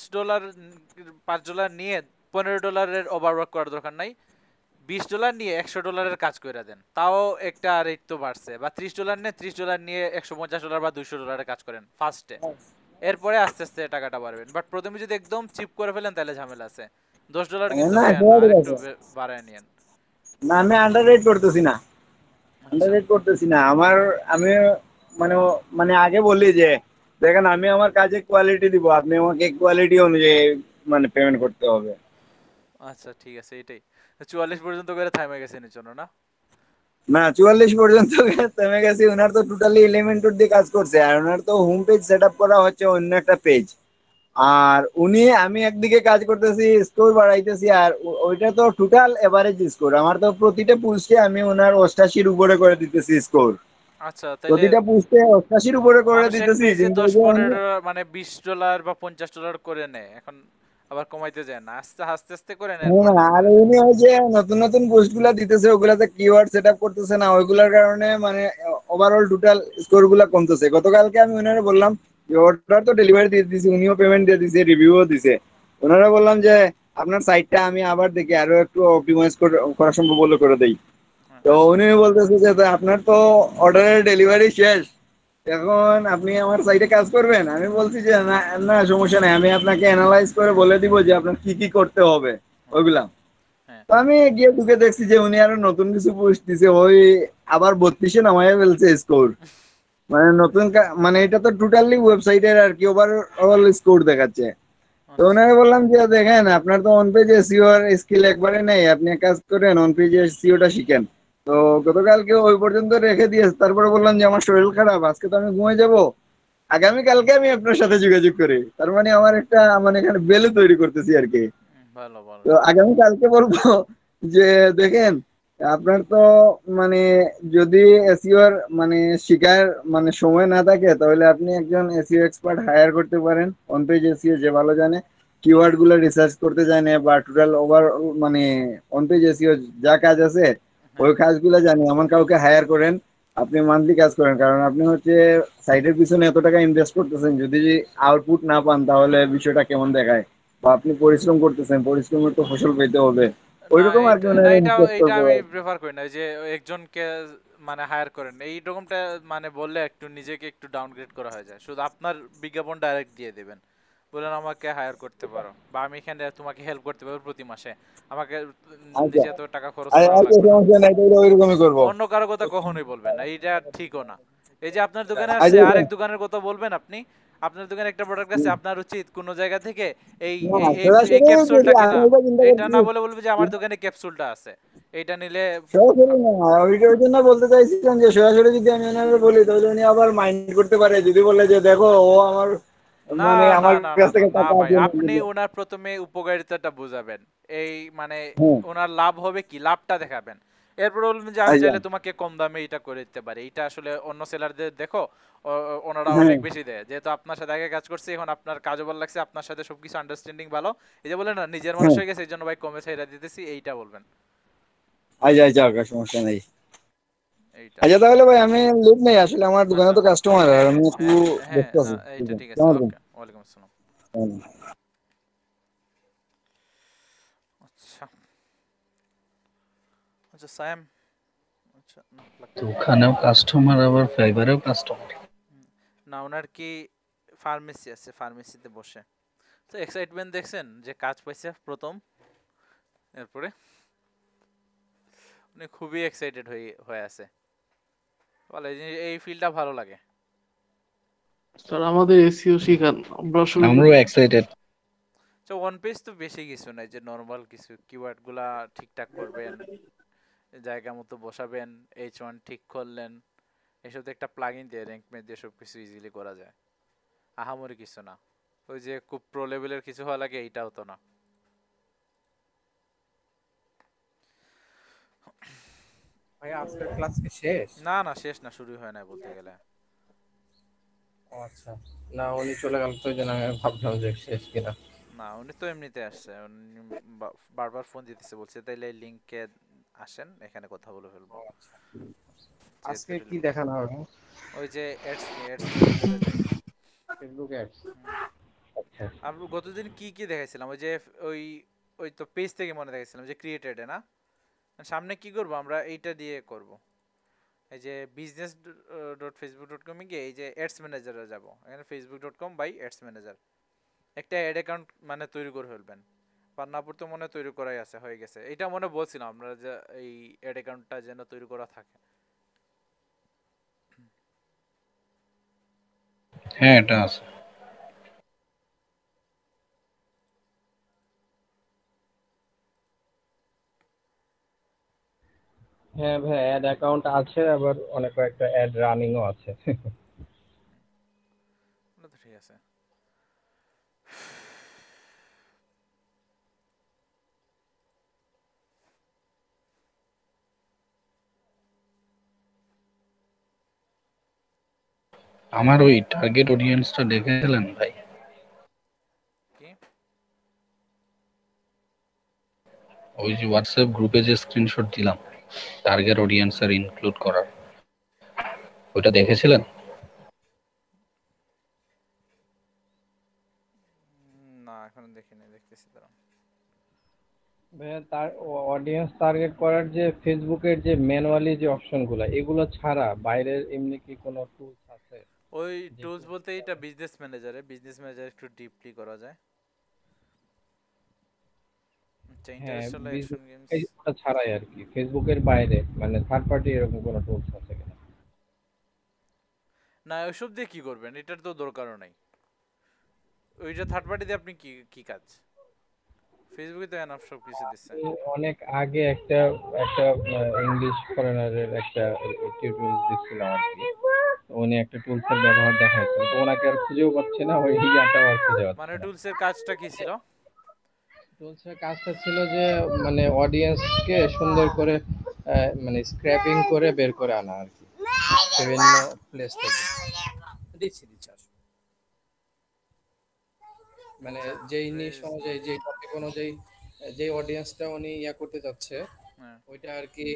$5 নিয়ে $15 ওভার ওয়ার্ক করার দরকার নাই। $20 নিয়ে $100 কাজ করে দেন, তাও একটা রেট তো বাড়ছে। বা $30 নিয়ে $30 নিয়ে $150 বা $200 কাজ করেন ফার্স্টে, এরপরে আস্তে আস্তে টাকাটা বাড়বেন। বাট প্রথমে যদি একদম চিপ করে ফেলেন তাহলে ঝামেলা আছে। $10 কিন্তু না ফ্যান, সেটা আর ঠিক একটু আছে, বাড়ায় নিয়েন। না আমি আন্ডার রেট করতেছি না, আন্ডার আচ্ছা রেট করতেছি না। আমি মানে মানে আগে বলি যে দেখেন আমি আমার কাজে কোয়ালিটি দিব, আপনি আমাকে কোয়ালিটি অনুযায়ী মানে পেমেন্ট করতে হবে। আচ্ছা ঠিক আছে, এটাই 44 পর্যন্ত করে থামে গেছেন এর জন্য না? না 44 পর্যন্ত থেমে গেছি, ওনার তো টোটালি এলিমেন্টর দিয়ে কাজ করছে, আর ওনার তো হোম পেজ সেট আপ করা হচ্ছে অন্য একটা পেজ। আর আমি একদিকে কাজ করতেছি, স্কোর বাড়াইতেছি, আর ওইটা তো টোটাল এভারেজ স্কোর। আমার তো প্রতিটা পোস্টে আমি ওনার 88-র উপরে করে দিতেছি স্কোর, আচ্ছা তাহলে প্রতিটা পোস্টে 88-র উপরে করে মানুষ এক দিতেছি, পেজে কিন্তু ওই দশ যে পনেরো মানে $20 বা $50 করে নেয় এখন, আবার কমাইতে যায় না, আস্তে আস্তে আস্তে করে নেয়, এরপর হ্যাঁ, ধীরে আর ধীরে। উনি ওই যে নতুন নতুন পোস্ট গুলা দিতেছে, ওগুলাতে কিওয়ার্ড সেট আপ করতেছে না, ওইগুলোর কারণে মানে ওভারঅল টোটাল স্কোর গুলা কমতেছে। গতকালকে আমি ওনারা বললাম যে অর্ডার তো ডেলিভারি দিয়ে দিয়েছি, উনিও পেমেন্ট দিয়ে দিয়েছে, রিভিউও দিছে। ওনারা বললাম যে আপনার সাইটটা আমি আবার দেখি আরো একটু অপটিমাইজ করা সম্ভব বলে করে দেই। তো আচ্ছা উনি বলতেছে যে "তা আপনার তো অর্ডারের ডেলিভারি শেষ, এখন আপনি আমার সাইটে কাজ করবেন"। আমি বলছি যে না না, সমস্যা নাই, আমি আপনাকে অ্যানালাইজ করে বলে দিব যে আপনার কি কি করতে হবে ওইগুলা। হ্যাঁ তো আমি গিয়ে ঢুকে দেখছি যে উনি আরো নতুন কিছু পোস্ট দিছে, ওই আবার 32-এ নামাইয়া ফেলছে স্কোর। মানে মানে এটা তো টোটালি ওয়েবসাইটের আর কি ওভারঅল স্কোর দেখাচ্ছে। তো আচ্ছা ওনাকে বললাম যে দেখেন আপনার তো অন পেজ এসইও এর স্কিল একবারে নেই, আপনি এক কাজ করেন অন পেজ এসইওটা শিখেন। তো গতকালকে ওই পর্যন্ত রেখে দিয়েছে, তারপরে বললাম যে আমার শরীর খারাপ, আজকে তো আমি ঘুমিয়ে যাব, আগামী কালকে আমি আপনার সাথে যোগাযোগ করি। তার মানে আমার একটা মানে এখানে ভ্যালু তৈরি করতেছি আর কি। ভালো ভালো তো ঠিক আছে। আগামী কালকে বলবো যে দেখেন আপনার তো মানে যদি এসইও এর মানে শিখার মানে সময় না থাকে তাহলে আপনি একজন এসইও এক্সপার্ট হায়ার করতে পারেন, অন পেজ এসইও যে ভালো জানে, কিওয়ার্ড গুলো রিসার্চ করতে জানে, বা টোটাল ওভার মানে অন পেজ এসইও যা কাজ আছে ওই হ্যাঁ কাজগুলো জানে এমন কাউকে হায়ার করেন। আপনি মান্থলি কাজ করেন, কারণ আপনি হচ্ছে সাইটের পিছনে এত টাকা ইনভেস্ট করতেছেন, যদি আউটপুট না পান তাহলে বিষয়টা কেমন দেখায়। বা আপনি পরিশ্রম করতেছেন, পরিশ্রমের তো ফসল পেতে হবে, না ওইরকম আর কি এটা না, ওনারা এটা ইনভেস্ট এটা করবে। আমি প্রেফার করি না, ওই যে একজনকে মানে হায়ার করেন এইরকমটা, মানে বললে একটু নিজেকে একটু ডাউনগ্রেড করা হয়ে যায়। শুধু আপনার বিজ্ঞাপন ডাইরেক্ট দিয়ে দেবেন, বলেন আমাকে হায়ার করতে পারো, বা আমি এখানে তোমাকে হেল্প করতে পারবো প্রতি মাসে, আমাকে আচ্ছা নিজে এত টাকা খরচ করা আচ্ছা, লাগবে না। সমস্যা নাই, তাহলে ওইরকমই করবো। অন্য কারো কথা কখনোই বলবেন না, এইটা ঠিকও না। এই যে আপনার দোকানে আসছে, আচ্ছা আরেক দোকানের কথা বলবেন আপনি, আপনার দোকানে একটা প্রোডাক্ট আছে, আপনার উচিত কোন জায়গা থেকে এই না এই এই এই সরাসরি যদি ক্যাপসুলটা আমি কিনা। এটা চিন্তা এটা করছি, না বলে বলবে যে আমার দোকানে ক্যাপসুলটা আছে, এইটা নিলে সরাসরি না, ওইটার জন্য বলতে চাইছিলাম যে সরাসরি যদি আমি ওনারা বলি তাহলে উনি আবার মাইন্ড করতে পারে, যদি বলে যে দেখো ও আমার না মানে না আমার না না কাছ না থেকে না টাকা ভাই, জেনে আপনি নিল। ওনার প্রথমে উপকারিতাটা বুঝাবেন, এই মানে হ্যাঁ ওনার লাভ হবে কি, লাভটা দেখাবেন। এরপর বলবেন যে আমি আচ্ছা। চাইলে তোমাকে কম দামে এটা করে দিতে পারি, এটা আসলে অন্য সেলারদের দেখো ওনারা হ্যাঁ অনেক বেশি দেয়, যেহেতু আপনার সাথে আগে কাজ করছি এখন আপনার কাজও ভালো লাগছে, আপনার সাথে সবকিছু আন্ডারস্ট্যান্ডিং ভালো, এই যে বলেন না নিজের মানুষ হ্যাঁ হয়ে গেছে এই জন্য ভাই কমে ছাইরা দিতেছি, এইটা বলবেন। আচ্ছা আচ্ছা ওকে, সমস্যা নেই। এইটা। আচ্ছা তাহলে ভাই আমি লিভ নেই, আসলে আমার দোকানে আচ্ছা। তো কাস্টমার আর হ্যাঁ আমি হ্যাঁ একটু হ্যাঁ হ্যাঁ, ব্যস্ত না আছি। ঠিক এইটা আছে, ঠিক আছে, আসসালামু ওকে, ওয়ালাইকুম আসসালাম। আলাইকুম। আচ্ছা আচ্ছা সায়াম, আচ্ছা না তো লাগবে না। ওখানেও কাস্টমার আবার ফাইবারেও কাস্টমার। না ওনার কি ফার্মেসি আছে, ফার্মেসিতে বসে তো এক্সাইটমেন্ট দেখছেন যে কাজ পাইছে প্রথম, এরপরে উনি খুবই এক্সাইটেড হয়ে হয়ে আছে, বলে যে এই ফিল্ডটা ভালো লাগে। স্যার আমাদের এসইও শিখান, আমরা আসলে আমরাও এক্সাইটেড। তো ওয়ান পেজ তো বেশি কিছু নাই, যে নর্মাল কিছু কিওয়ার্ড গুলা ঠিকঠাক করবেন, জায়গা মতো বসাবেন, H1 ঠিক করলেন, এসব তো একটা প্লাগইন দিয়ে র্যাঙ্ক ম্যাচ দিয়ে সবকিছু ইজিলি করা যায়, আহামরি কিছু না। ওই যে খুব প্রো লেভেলের কিছু হওয়া লাগে এইটাও তো না। ভাই আজকের ক্লাস কি শেষ? না না শেষ না, শুরু হয় না বলতে গেলে। ও আচ্ছা, না উনি চলে গেল তো এই জন্য আমি ভাবলাম যে শেষ কিনা। না উনি তো এমনিতে আসছে, উনি বারবার ফোন দিতেছে, বলছে তাইলে লিংকে আসেন এখানে কথা বলে ফেলবো, ও আচ্ছা, যেহেতু আজকে এটা কি limited। দেখানো হবে? ওই যে অ্যাডস নিয়ে অ্যাডস ম্যানেজারে যাই। Facebook ads. আচ্ছা আমরা গতদিন কি কি দেখাইছিলাম, ওই যে ওই ওই তো পেজ থেকে মনে দেখাইছিলাম যে ক্রিয়েটেড না, সামনে কি করব আমরা এইটা দিয়ে করব, এই যে বিজনেস ডট ফেসবুক ডট কমে গিয়ে এই যে অ্যাডস ম্যানেজারে যাব, এখানে facebook.com/অ্যাডস ম্যানেজার একটা অ্যাড অ্যাকাউন্ট মানে তৈরি করে ফেলবেন। পান্নাপুর তো মনে হয় তৈরি করাই আছে, হয়ে গেছে, এটা মনে বলছিলাম আমরা যে এই অ্যাড অ্যাকাউন্টটা যেন তৈরি করা থাকে। হ্যাঁ এটা আছে। হ্যাঁ ভাই, অ্যাড অ্যাকাউন্ট আছে, আবার অনেক কয়েকটা অ্যাড রানিংও আছে। না তো ঠিক আছে। আমার ওই টার্গেট অডিয়েন্সটা দেখেছিলেন ভাই? কি ওই যে হোয়াটসঅ্যাপ গ্রুপে যে স্ক্রিনশট দিলাম টার্গেট অডিয়েন্স আর ইনক্লুড করার, ওইটা দেখেছিলেন? না এখন দেখিনি, দেখতেছি দাঁড়ান। ভাইয়া তার অডিয়েন্স টার্গেট করার যে ফেসবুকের যে ম্যানুয়ালি যে অপশনগুলো, এগুলো ছাড়া বাইরের এমনি কি কোনো টুলস আছে? ওই যে টুলস tools বলতে গুলো- এটা বিজনেস ম্যানেজার একটু ডিপলি করা যায়। আচ্ছা হ্যাঁ, ইন্টারন্যাশনাল অ্যাকশন বিজনেস গেমস। ওটা ছাড়াই আর কি, ফেসবুকের বাইরে মানে থার্ড পার্টি এরকম কোনো টুলস আছে কিনা? না ওইসব দিয়ে কি করবেন, এটার তো দরকারও নাই, ওইটা থার্ড পার্টি দিয়ে আপনি কি কি কাজ, ফেসবুকে তো এনাফ সব কিছু দিচ্ছে। অনেক আগে একটা একটা ইংলিশ ফরেনারের একটা টিউটোরিয়াল দেখছিলাম আর কি, উনি একটা টুলস এর ব্যবহার দেখাইতো, তো ওনাকে আর খুঁজেও পাচ্ছে না, ওই ইয়াটাও আর খুঁজে পাচ্ছে মানে না। টুলসের কাজটা কি ছিল? টুলস এর কাজটা ছিল যে মানে অডিয়েন্সকে সুন্দর করে মানে স্ক্র্যাপিং করে বের করে আনা আর কি, বিভিন্ন প্লেস থেকে। দিচ্ছি দিচ্ছি আসো। মানে আচ্ছা যেই নিশ ফেসবুক, অনুযায়ী, যেই টপিক অনুযায়ী যে অডিয়েন্সটা উনি ইয়া করতে যাচ্ছে, হ্যাঁ ওইটা আর কি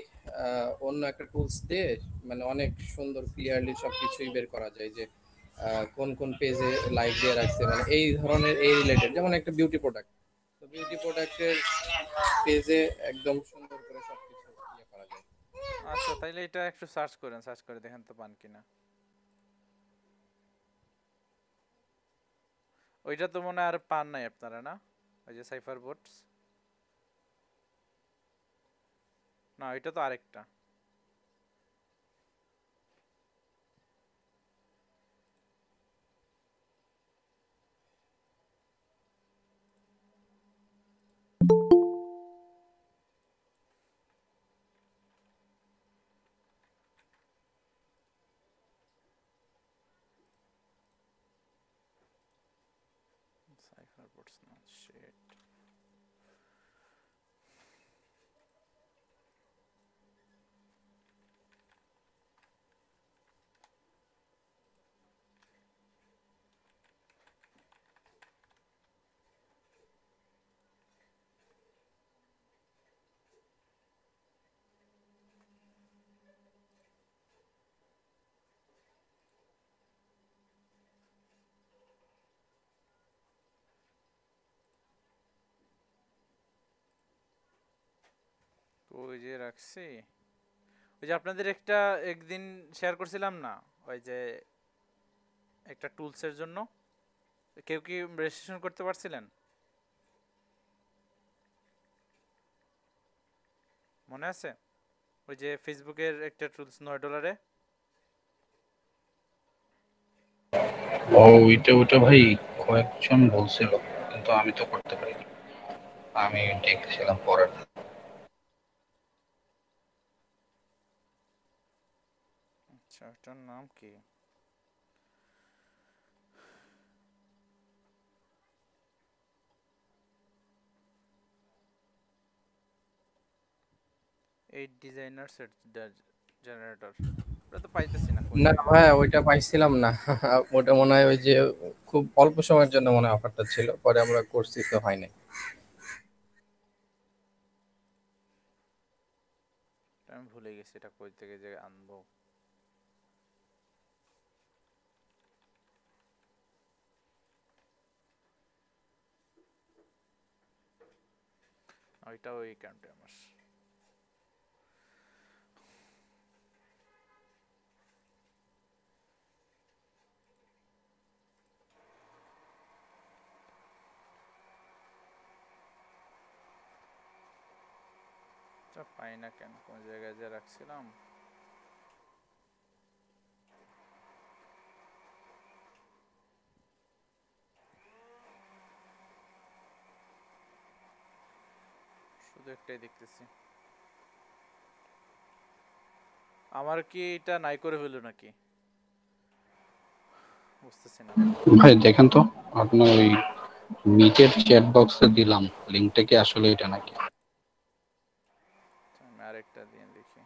অন্য একটা টুলস দিয়ে মানে অনেক সুন্দর ক্লিয়ারলি সবকিছুই বের করা যায়, যে কোন কোন পেজে লাইক দিয়ে রাখছে, মানে এই ধরনের এই রিলেটেড, যেমন একটা বিউটি প্রোডাক্ট, তো বিউটি প্রোডাক্টের পেজে একদম সুন্দর করে সবকিছু ইয়ে করা যায়। আচ্ছা তাইলে এটা একটু সার্চ করেন, সার্চ করে দেখেন তো পান কিনা। ওইটা তো মনে হয় আর পান নাই আপনারা, না ওই যে সাইফার বোটস, না ওইটা তো আরেকটা। সাইফার বোটস না, শিট। ওই যে রাখছি, ওই যে আপনাদের একটা একদিন শেয়ার করছিলাম না, ওই যে একটা টুলসের জন্য কেউ কি রেজিস্ট্রেশন করতে পারছিলেন? মনে আছে? ওই যে ফেসবুকের একটা টুলস $9 ও ওইটা ওটা ভাই কয়েকজন বলছিল, কিন্তু আমি তো করতে পারিনি। আমি দেখছিলাম পরে। আচ্ছা, ওটার নাম কি? এই ডিজাইনার সেট জেনারেটর, ওটা তো পাইতেছি না কোন না জায়গায়। ভাইয়া, ওইটা পাইছিলাম না। ওটা মনে হয় ওই যে খুব অল্প সময়ের জন্য মনে হয় অফারটা ছিল, পরে আমরা করছি তো হয় নাই। আমি ভুলে গেছি এটা কই থেকে যে আনবো। ওইটা ওই অ্যাকাউন্টে আমার। পাই না কেন, কোন জায়গায় যে রাখছিলাম। শুধু একটাই দেখতেছি। আমার কি এটা নাই করে ফেললো নাকি, বুঝতেছি না। ভাই দেখেন তো, আপনার ওই মিটের চ্যাট বক্সে দিলাম লিংকটা, কি আসলে এটা নাকি? আমি আরেকটা দিয়ে দেখি।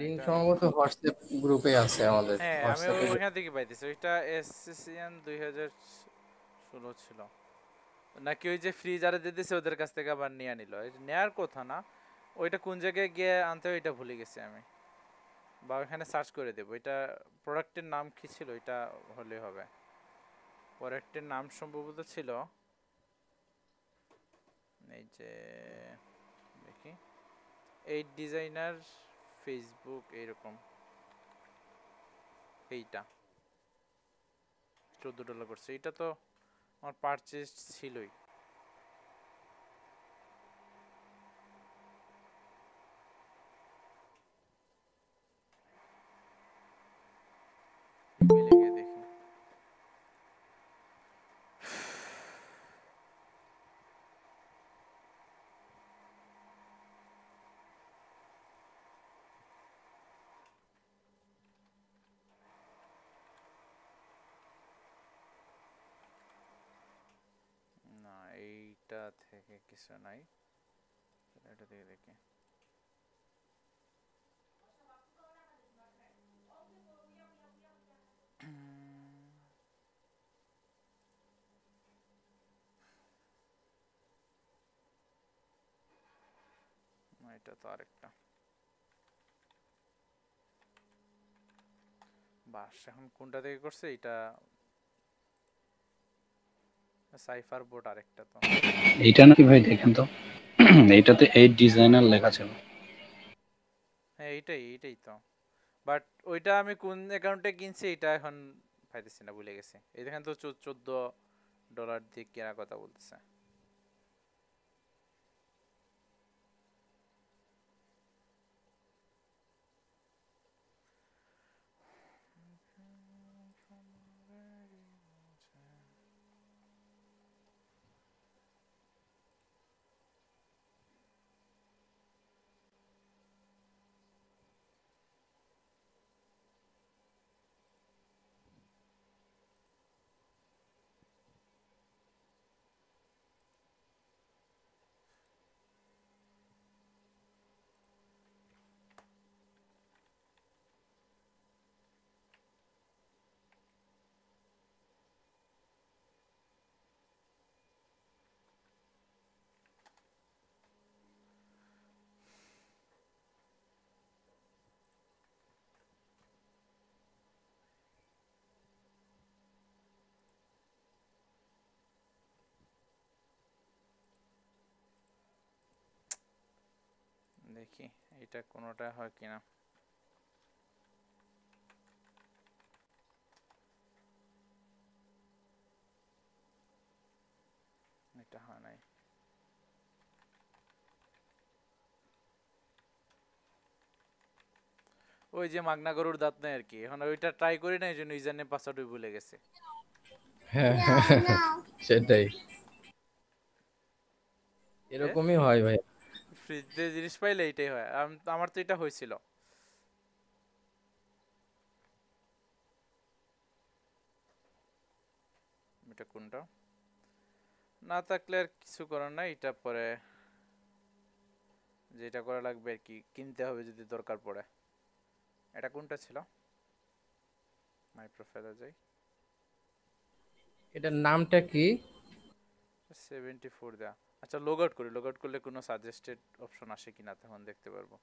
লিঙ্ক এটা সম্ভবত হোয়াটসঅ্যাপ গ্রুপে আছে আমাদের, হ্যাঁ, আমি হোয়াটসঅ্যাপে। ওইখান থেকে পাইতেছি। ওইটা এসসিএন 2016 ছিল নাকি, ওই যে ফ্রি যারা দিয়ে দিছে ওদের কাছ থেকে আবার নিয়ে নিল। নেয়ার কথা না, ওইটা কোন জায়গায় গিয়ে আনতে হয় ওইটা ভুলে গেছি আমি, বা ওইখানে সার্চ করে দেবো। এটা প্রোডাক্টের নাম কি ছিল, এটা হলে হবে। প্রোডাক্টের নাম সম্ভবত ছিল এই যে, দেখি, এই ডিজাইনার ফেসবুক এইরকম, এইটা $14 করছে। এটা তো আমার পারচেজ ছিলই। ইমেলে গিয়ে দেখি। না, এইটা থেকে কিছু নাই, এটা থেকে দেখি। এটা তো আরেকটা বাস। এখন কোনটা থেকে করছে এটা? সাইফার বোর্ড আরেকটা তো। এইটা নাকি ভাই? দেখেন তো, এইটাতে এই ডিজাইনার লেখা ছিল। হ্যাঁ, এইটাই তো। বাট ওইটা আমি কোন অ্যাকাউন্টে কিনছি এটা এখন পাইতেছি না, ভুলে গেছি। এই দেখেন তো, $14 দিয়ে কেনার কথা বলতেছে। দেখি এটা কোনোটা হয় কিনা। এটা হয় নাই। ওই যে মাগনা গরুর দাঁত নাই আর কি, এখন ওইটা ট্রাই করি না, এই জন্য ইউজার নেম পাসওয়ার্ড ভুলে গেছে। হ্যাঁ সেটাই, হ্যাঁ, এরকমই হয় ভাই। ফ্রিজে জিনিস পাইলে এইটাই হয়। আমার তো এটা হয়েছিল। এটা কোনটা না থাকলে আর কিছু করার নাই, এটা পরে যেটা করা লাগবে আর কি, কিনতে হবে যদি দরকার পড়ে। এটা কোনটা ছিল? মাই প্রোফাইলে যাই, এটার নামটা কি? 74 দেয়া। আচ্ছা লগ আউট করি, লগ আউট করলে কোনো সাজেস্টেড অপশন আসে কিনা তখন দেখতে পারবো।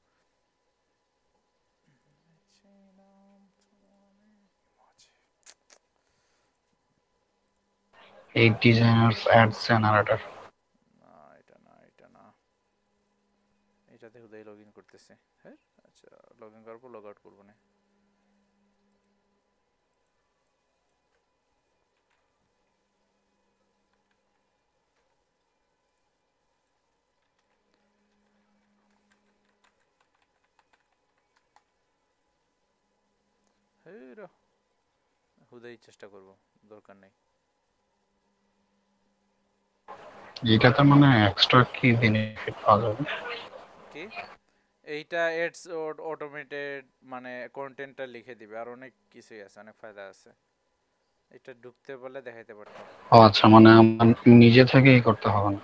এই ডিজাইনার্স অ্যাডস জেনারেটর। না এটা না, এটা না, এটাতে হুদাই লগ ইন করতেছে। হ্যাঁ আচ্ছা, লগ ইন করবো, লগ আউট করবো না। হ্যাঁ হুদাই চেষ্টা করবো, দরকার নেই। এটাতে মানে এক্সট্রা কি বেনিফিট পাওয়া যাবে? কি এইটা এডস অটোমেটেড, মানে কন্টেন্টটা লিখে দিবে, আর অনেক কিছুই আছে, অনেক ফায়দা আছে। এটা ঢুকতে বলে দেখাইতে পারতাম। ও আচ্ছা, মানে আমার নিজে থেকেই করতে হবে না।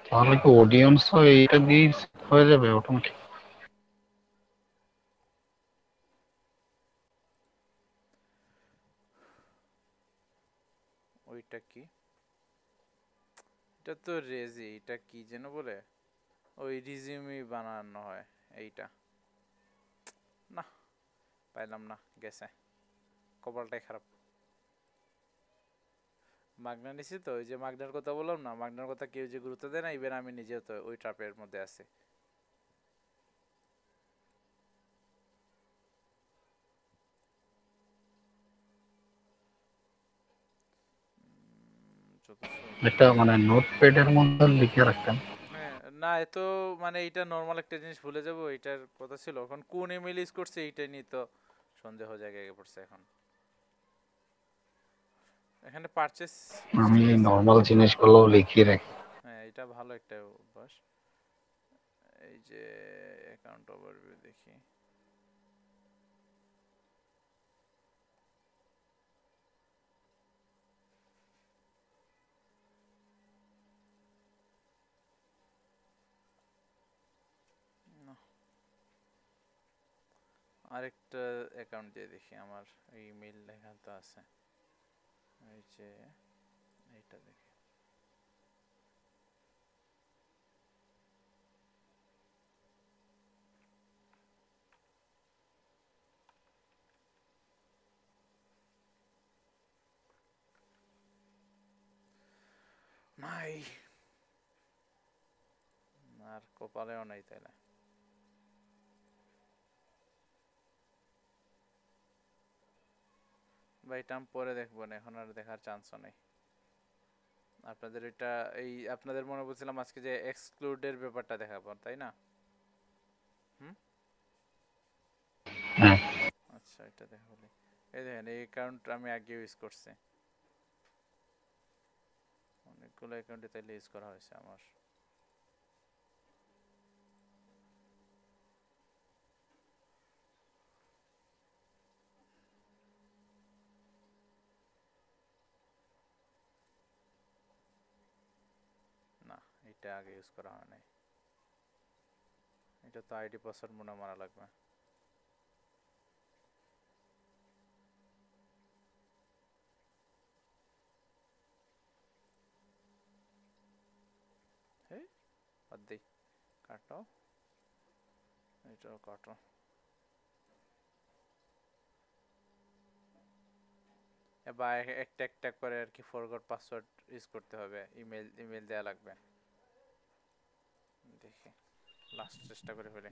তাহলে কি অডিয়েন্সও এইটা দিয়ে হয়ে যাবে অটোমেটিক? ওইটা কি, এটা তো রেজি, এটা কি যেন বলে, ওই রিজিউমি বানানো হয় এইটা। না পাইলাম না, গেছে, কপালটাই খারাপ। মাগনা নিছি তো, ওই যে মাগনার কথা বললাম না, মাগনার কথা কেউ যে গুরুত্ব দেয় না, ইভেন আমি নিজেও তো ওই ট্রাপের মধ্যে আছি। এটা মানে নোটপ্যাডের মধ্যে লিখে রাখতেন? হ্যাঁ না, এত মানে এটা নর্মাল একটা জিনিস ভুলে যাবো, এটার কথা ছিল। এখন কোন ইমেল ইউজ করছে এইটা নিয়ে তো সন্দেহ জায়গায় পড়ছে এখন। এখানে পারচেস আমি হিস্ট্রি আছে। নর্মাল জিনিসগুলো লিখে রাখি। হ্যাঁ এটা ভালো একটা অভ্যাস। এই যে অ্যাকাউন্ট ওভারভিউ দেখি, না, আরেকটা অ্যাকাউন্ট দিয়ে দেখি, আমার ইমেল লেখা তো আছে। এই যে এইটা দেখি, নাই, আর কপালেও নাই তাইলে। বা এটা আমি পরে দেখবো না, এখন আর দেখার চান্সও নেই। আপনাদের এটা এই আপনাদের মনে বলছিলাম আজকে যে এক্সক্লুডের ব্যাপারটা দেখাবো, তাই না? হ্যাঁ। আচ্ছা এটা দেখা বলি। এই দেখেন, এই অ্যাকাউন্ট আমি আগে ইউজ করছি, অনেকগুলো অ্যাকাউন্টে তাইলে ইউজ করা হয়েছে আমার। না এটা আগে ইউজ করা হয় নাই, এটা তো আইডি পাসওয়ার্ড মনে মারা লাগবে। এই বাদ দেই, কাটো, এটাও কাটো। বা একটা একটা করে আর কি ফরগট পাসওয়ার্ড ইউজ করতে হবে, ইমেল দেওয়া লাগবে। দেখি লাস্ট চেষ্টা করে ফেলে।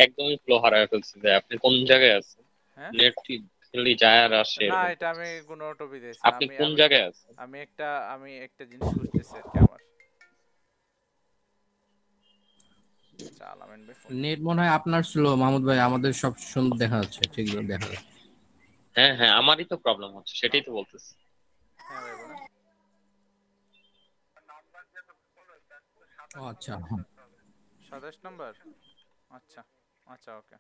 একদমই ফ্লো হারায় ফেলছি যে আপনি কোন জায়গায় আছেন। হ্যাঁ নেট খালি যায় আর আসে না, এরকম এটা আমি করতেছে। কোনো টপিক দিয়েছি না। আপনি আমি কোন আমি জায়গায় আছেন? আমি একটা জিনিস খুঁজতেছি আর কি। আমার আচ্ছা, আলামিন ভাই ফোন নেট মনে হয় আপনার স্লো মাহমুদ ভাই, আমাদের সব সুন্দর দেখা যাচ্ছে, ঠিক দেখা যাচ্ছে। হ্যাঁ হ্যাঁ, আমারই তো প্রবলেম হচ্ছে, সেটাই তো বলতেছি। হ্যাঁ ভাই বলেন। ও আচ্ছা, হ্যাঁ। 27 নম্বর। আচ্ছা আচ্ছা, ওকে।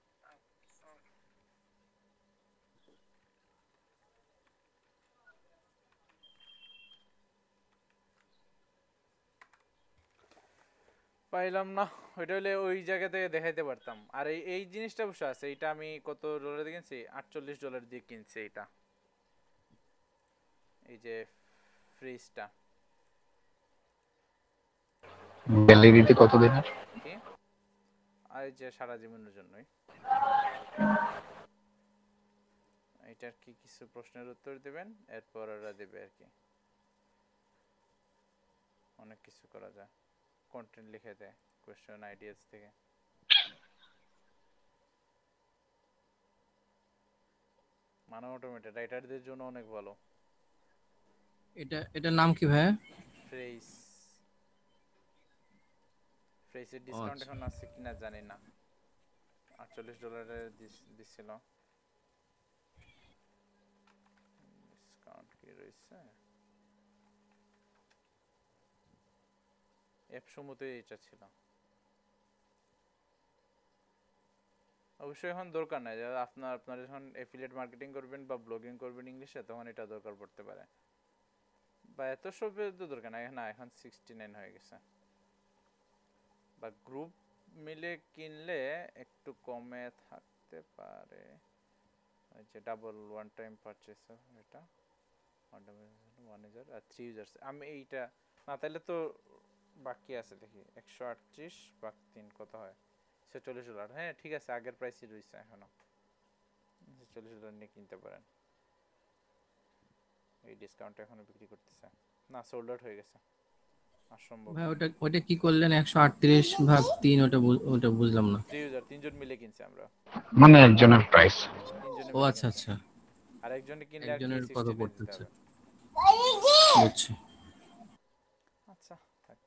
পাইলাম না। ওইটা হলে ওই জায়গা থেকে দেখাইতে পারতাম। আর এই এই জিনিসটা অবশ্য আছে, এটা আমি কত ডলার দিয়ে কিনছি, $48 দিয়ে কিনছি এটা। এই যে ফ্রিজটা ভ্যালিডিটি কতদিনের? কি, আর এই যে সারা জীবনের জন্যই। এটার কি কিছু প্রশ্নের উত্তর দিবেন, এরপর ওরা দেবে আর কি। অনেক কিছু করা যায়, কন্টেন্ট লিখে দেয় কোয়েশ্চেন আইডিয়াস থেকে। মানে অটোমেটেড রাইটারদের জন্য অনেক ভালো। এটার নাম কি ভাই? ফ্রেজ, ফ্রেজের ও ডিসকাউন্ট আচ্ছা। এখন আছে কিনা জানি না। $48 দিছিল। ডিসকাউন্ট কি রয়েছে? অ্যাপ সমূহতে এটা ছিল। অবশ্যই এখন দরকার নাই, যারা আপনার যখন এফিলিয়েট মার্কেটিং করবেন বা ব্লগিং করবেন ইংলিশে, তখন এটা দরকার পড়তে পারে। বা এত সবের তো দরকার নাই না, এখন 69 হয়ে গেছে। বা গ্রুপ মিলে কিনলে একটু কমে থাকতে পারে। ওই যে ডাবল ওয়ান টাইম পারচেস, এটা 1,000 আর 3 ইউজার্স। আমি এইটা না, তাহলে তো বাকি আছে দেখি 138 ভাগ 3 কত হয়, $46। হ্যাঁ ঠিক আছে, আগের প্রাইসই রয়েছে এখনো। $46 নিয়ে কিনতে পারেন। এই ডিসকাউন্ট এখনো বিক্রি করতেছে না, সোল্ড আউট হয়ে গেছে, আর সম্ভব ভাই না। ওটা কি করলেন? 138/3, ওটা বুঝলাম না। 3 ইউজার, তিনজন মিলে কিনছি আমরা। মানে একজনের প্রাইস। তিনজনে ও মিলে আচ্ছা কিনছি। আচ্ছা, আর একজনে কিনলে আর কি একজনের কত 69 দিতে পড়তেছে? হবে। বুঝছি। আচ্ছা থাক।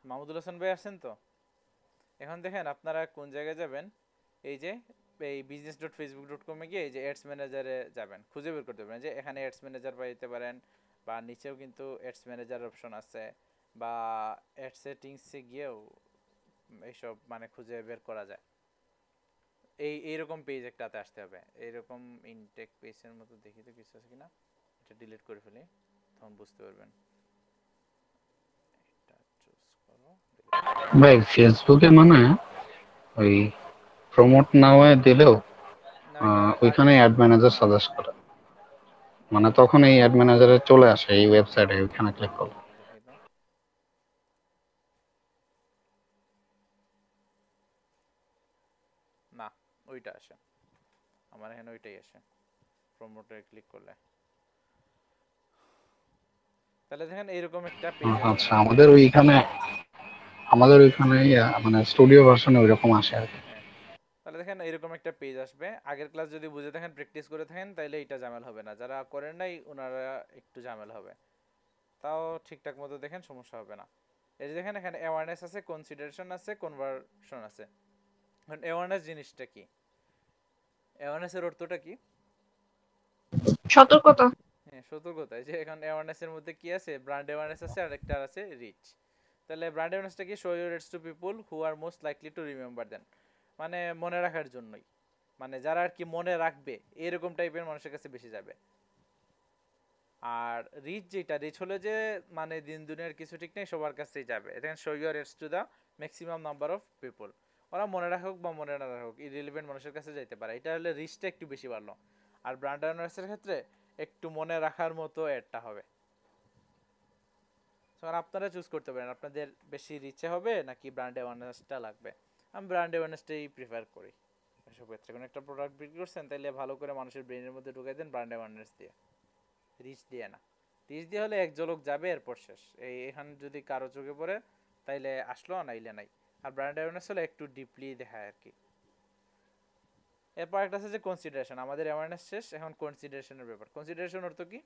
মাহমুদুল হাসান ভাই আসছেন তো? এখন দেখেন আপনারা কোন জায়গায় যাবেন। এই যে এই business.facebook.com এ গিয়ে এই যে অ্যাডস ম্যানেজারে যাবেন, খুঁজে বের করতে পারবেন যে এখানে অ্যাডস ম্যানেজার পাইতে পারেন, বা নিচেও কিন্তু অ্যাডস ম্যানেজার অপশন আছে, বা অ্যাড সেটিংসে গিয়েও এইসব মানে খুঁজে বের করা যায়। এইরকম পেজ একটাতে আসতে হবে, এইরকম ইনটেক পেজের মতো। দেখি তো কিছু আছে কিনা, এটা ডিলিট করে ফেলি, তখন বুঝতে পারবেন। এটা চুজ করো, ভাই ফেসবুকে মানে ওই প্রমোট না হয়ে দিলেও না এটা ওইখানে অ্যাড ম্যানেজার সাজেস্ট করে, মানে তখন এই অ্যাড ম্যানেজারে চলে আসে এই ওয়েবসাইটে, ওইখানে ক্লিক করলে। দেখি তো। না, ওইটা আসে আমার এখানে, ওইটাই আসে প্রমোটে ক্লিক করলে। তাহলে দেখেন এরকম একটা পেজ আসবে আচ্ছা, আমাদের। আমাদের ওইখানে মানে স্টুডিও ভার্সনে ওইরকম আসে আর কি। হ্যাঁ, তাহলে দেখেন এরকম একটা পেজ আসবে। আগের ক্লাস যদি বুঝে থাকেন, প্র্যাকটিস করে থাকেন, তাহলে এটা ঝামেলা হবে না। যারা করেন নাই ওনারা একটু ঝামেলা হবে। তাও ঠিকঠাক মতো দেখেন, সমস্যা হবে না। এই যে দেখেন এখানে অ্যাওয়ারনেস আছে, কনসিডারেশন আছে, কনভার্সন আছে। এখন অ্যাওয়ারনেস জিনিসটা কি? অ্যাওয়ারনেসের অর্থটা কি? সতর্কতা। হ্যাঁ, সতর্কতা। এই যে এখন অ্যাওয়ারনেসের মধ্যে কি আছে? ব্র্যান্ড অ্যাওয়ারনেস আছে, আর একটা আছে রিচ। তাহলে ব্র্যান্ড অ্যাওয়ারনেসটা কি? Show your rates to people who are most likely to remember then. মানে মনে রাখার জন্যই, মানে যারা আর কি মনে রাখবে এরকম টাইপের মানুষের কাছে বেশি যাবে। আর রিচ যেটা, রিচ হলো যে মানে দিন দুনিয়ার কিছু ঠিক নেই, সবার কাছেই যাবে। দেখেন show your rates to the maximum number of people, ওরা মনে রাখুক বা মনে না রাখুক, ইরিলেভেন্ট মানুষের কাছে যাইতে পারে। এটা হলে রিচটা একটু বেশি বাড়লো। আর ব্র্যান্ড অ্যাওয়ারনেসের ক্ষেত্রে একটু মনে রাখার মতো অ্যাডটা হবে। আর আপনারা চুজ করতে পারেন আপনাদের বেশি রিচে হবে নাকি ব্র্যান্ড অ্যাওয়ারনেসটা লাগবে। আমি ব্র্যান্ড অ্যাওয়ারনেসটাই প্রিফার করি এসব ক্ষেত্রে। কোনো একটা প্রোডাক্ট বিক্রি করছেন, তাহলে ভালো করে মানুষের ব্রেনের মধ্যে ঢুকাই দেন ব্র্যান্ড অ্যাওয়ারনেস দিয়ে, রিচ দিয়ে না। 30 দিয়ে হলে এক ঝলক যাবে, এরপর শেষ। এখানে যদি কারো চোখে পড়ে তাইলে আসলো, নাইলে নাই। আর ব্র্যান্ড অ্যাওয়ারনেস হলো একটু ডিপলি দেখায় আর কি। এরপর একটা আছে যে কনসিডারেশন। আমাদের অ্যাওয়ারনেস শেষ, এখন কনসিডারেশনের ব্যাপার। কনসিডারেশন অর্থ কি?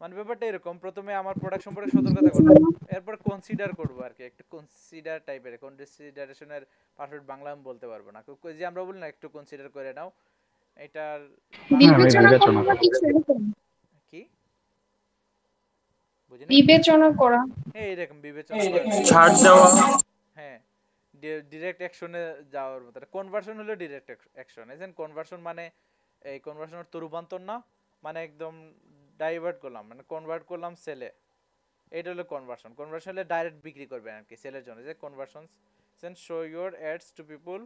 মানে ব্যাপারটা এরকম, প্রথমে আমার প্রোডাক্ট সম্পর্কে সতর্কতা করব, এরপর কনসিডার করব আর কি, একটু কনসিডার টাইপের। কনসিডারেশনের পারফেক্ট বাংলা আমি বলতে পারবো না, যে আমরা বলি না একটু কনসিডার করে নাও, এটার বিবেচনা বিবেচনা করা কিছু এরকম। কি বুঝিনি? বিবেচনা করা। হ্যাঁ এরকম বিবেচনা করা, ছাড় দেওয়া। হ্যাঁ ডিরেক্ট অ্যাকশনে যাওয়ার মতো। কনভার্সন হলো ডিরেক্ট অ্যাকশন। এজেন্ট কনভার্সন মানে এই কনভার্সন অর্থ রূপান্তর না, মানে একদম ডাইভার্ট করলাম, মানে কনভার্ট করলাম সেলে, এটা হলো কনভার্সন। কনভার্সন হলে ডাইরেক্ট বিক্রি করবেন আর কি সেলের জন্য। যে conversion send show your ads to people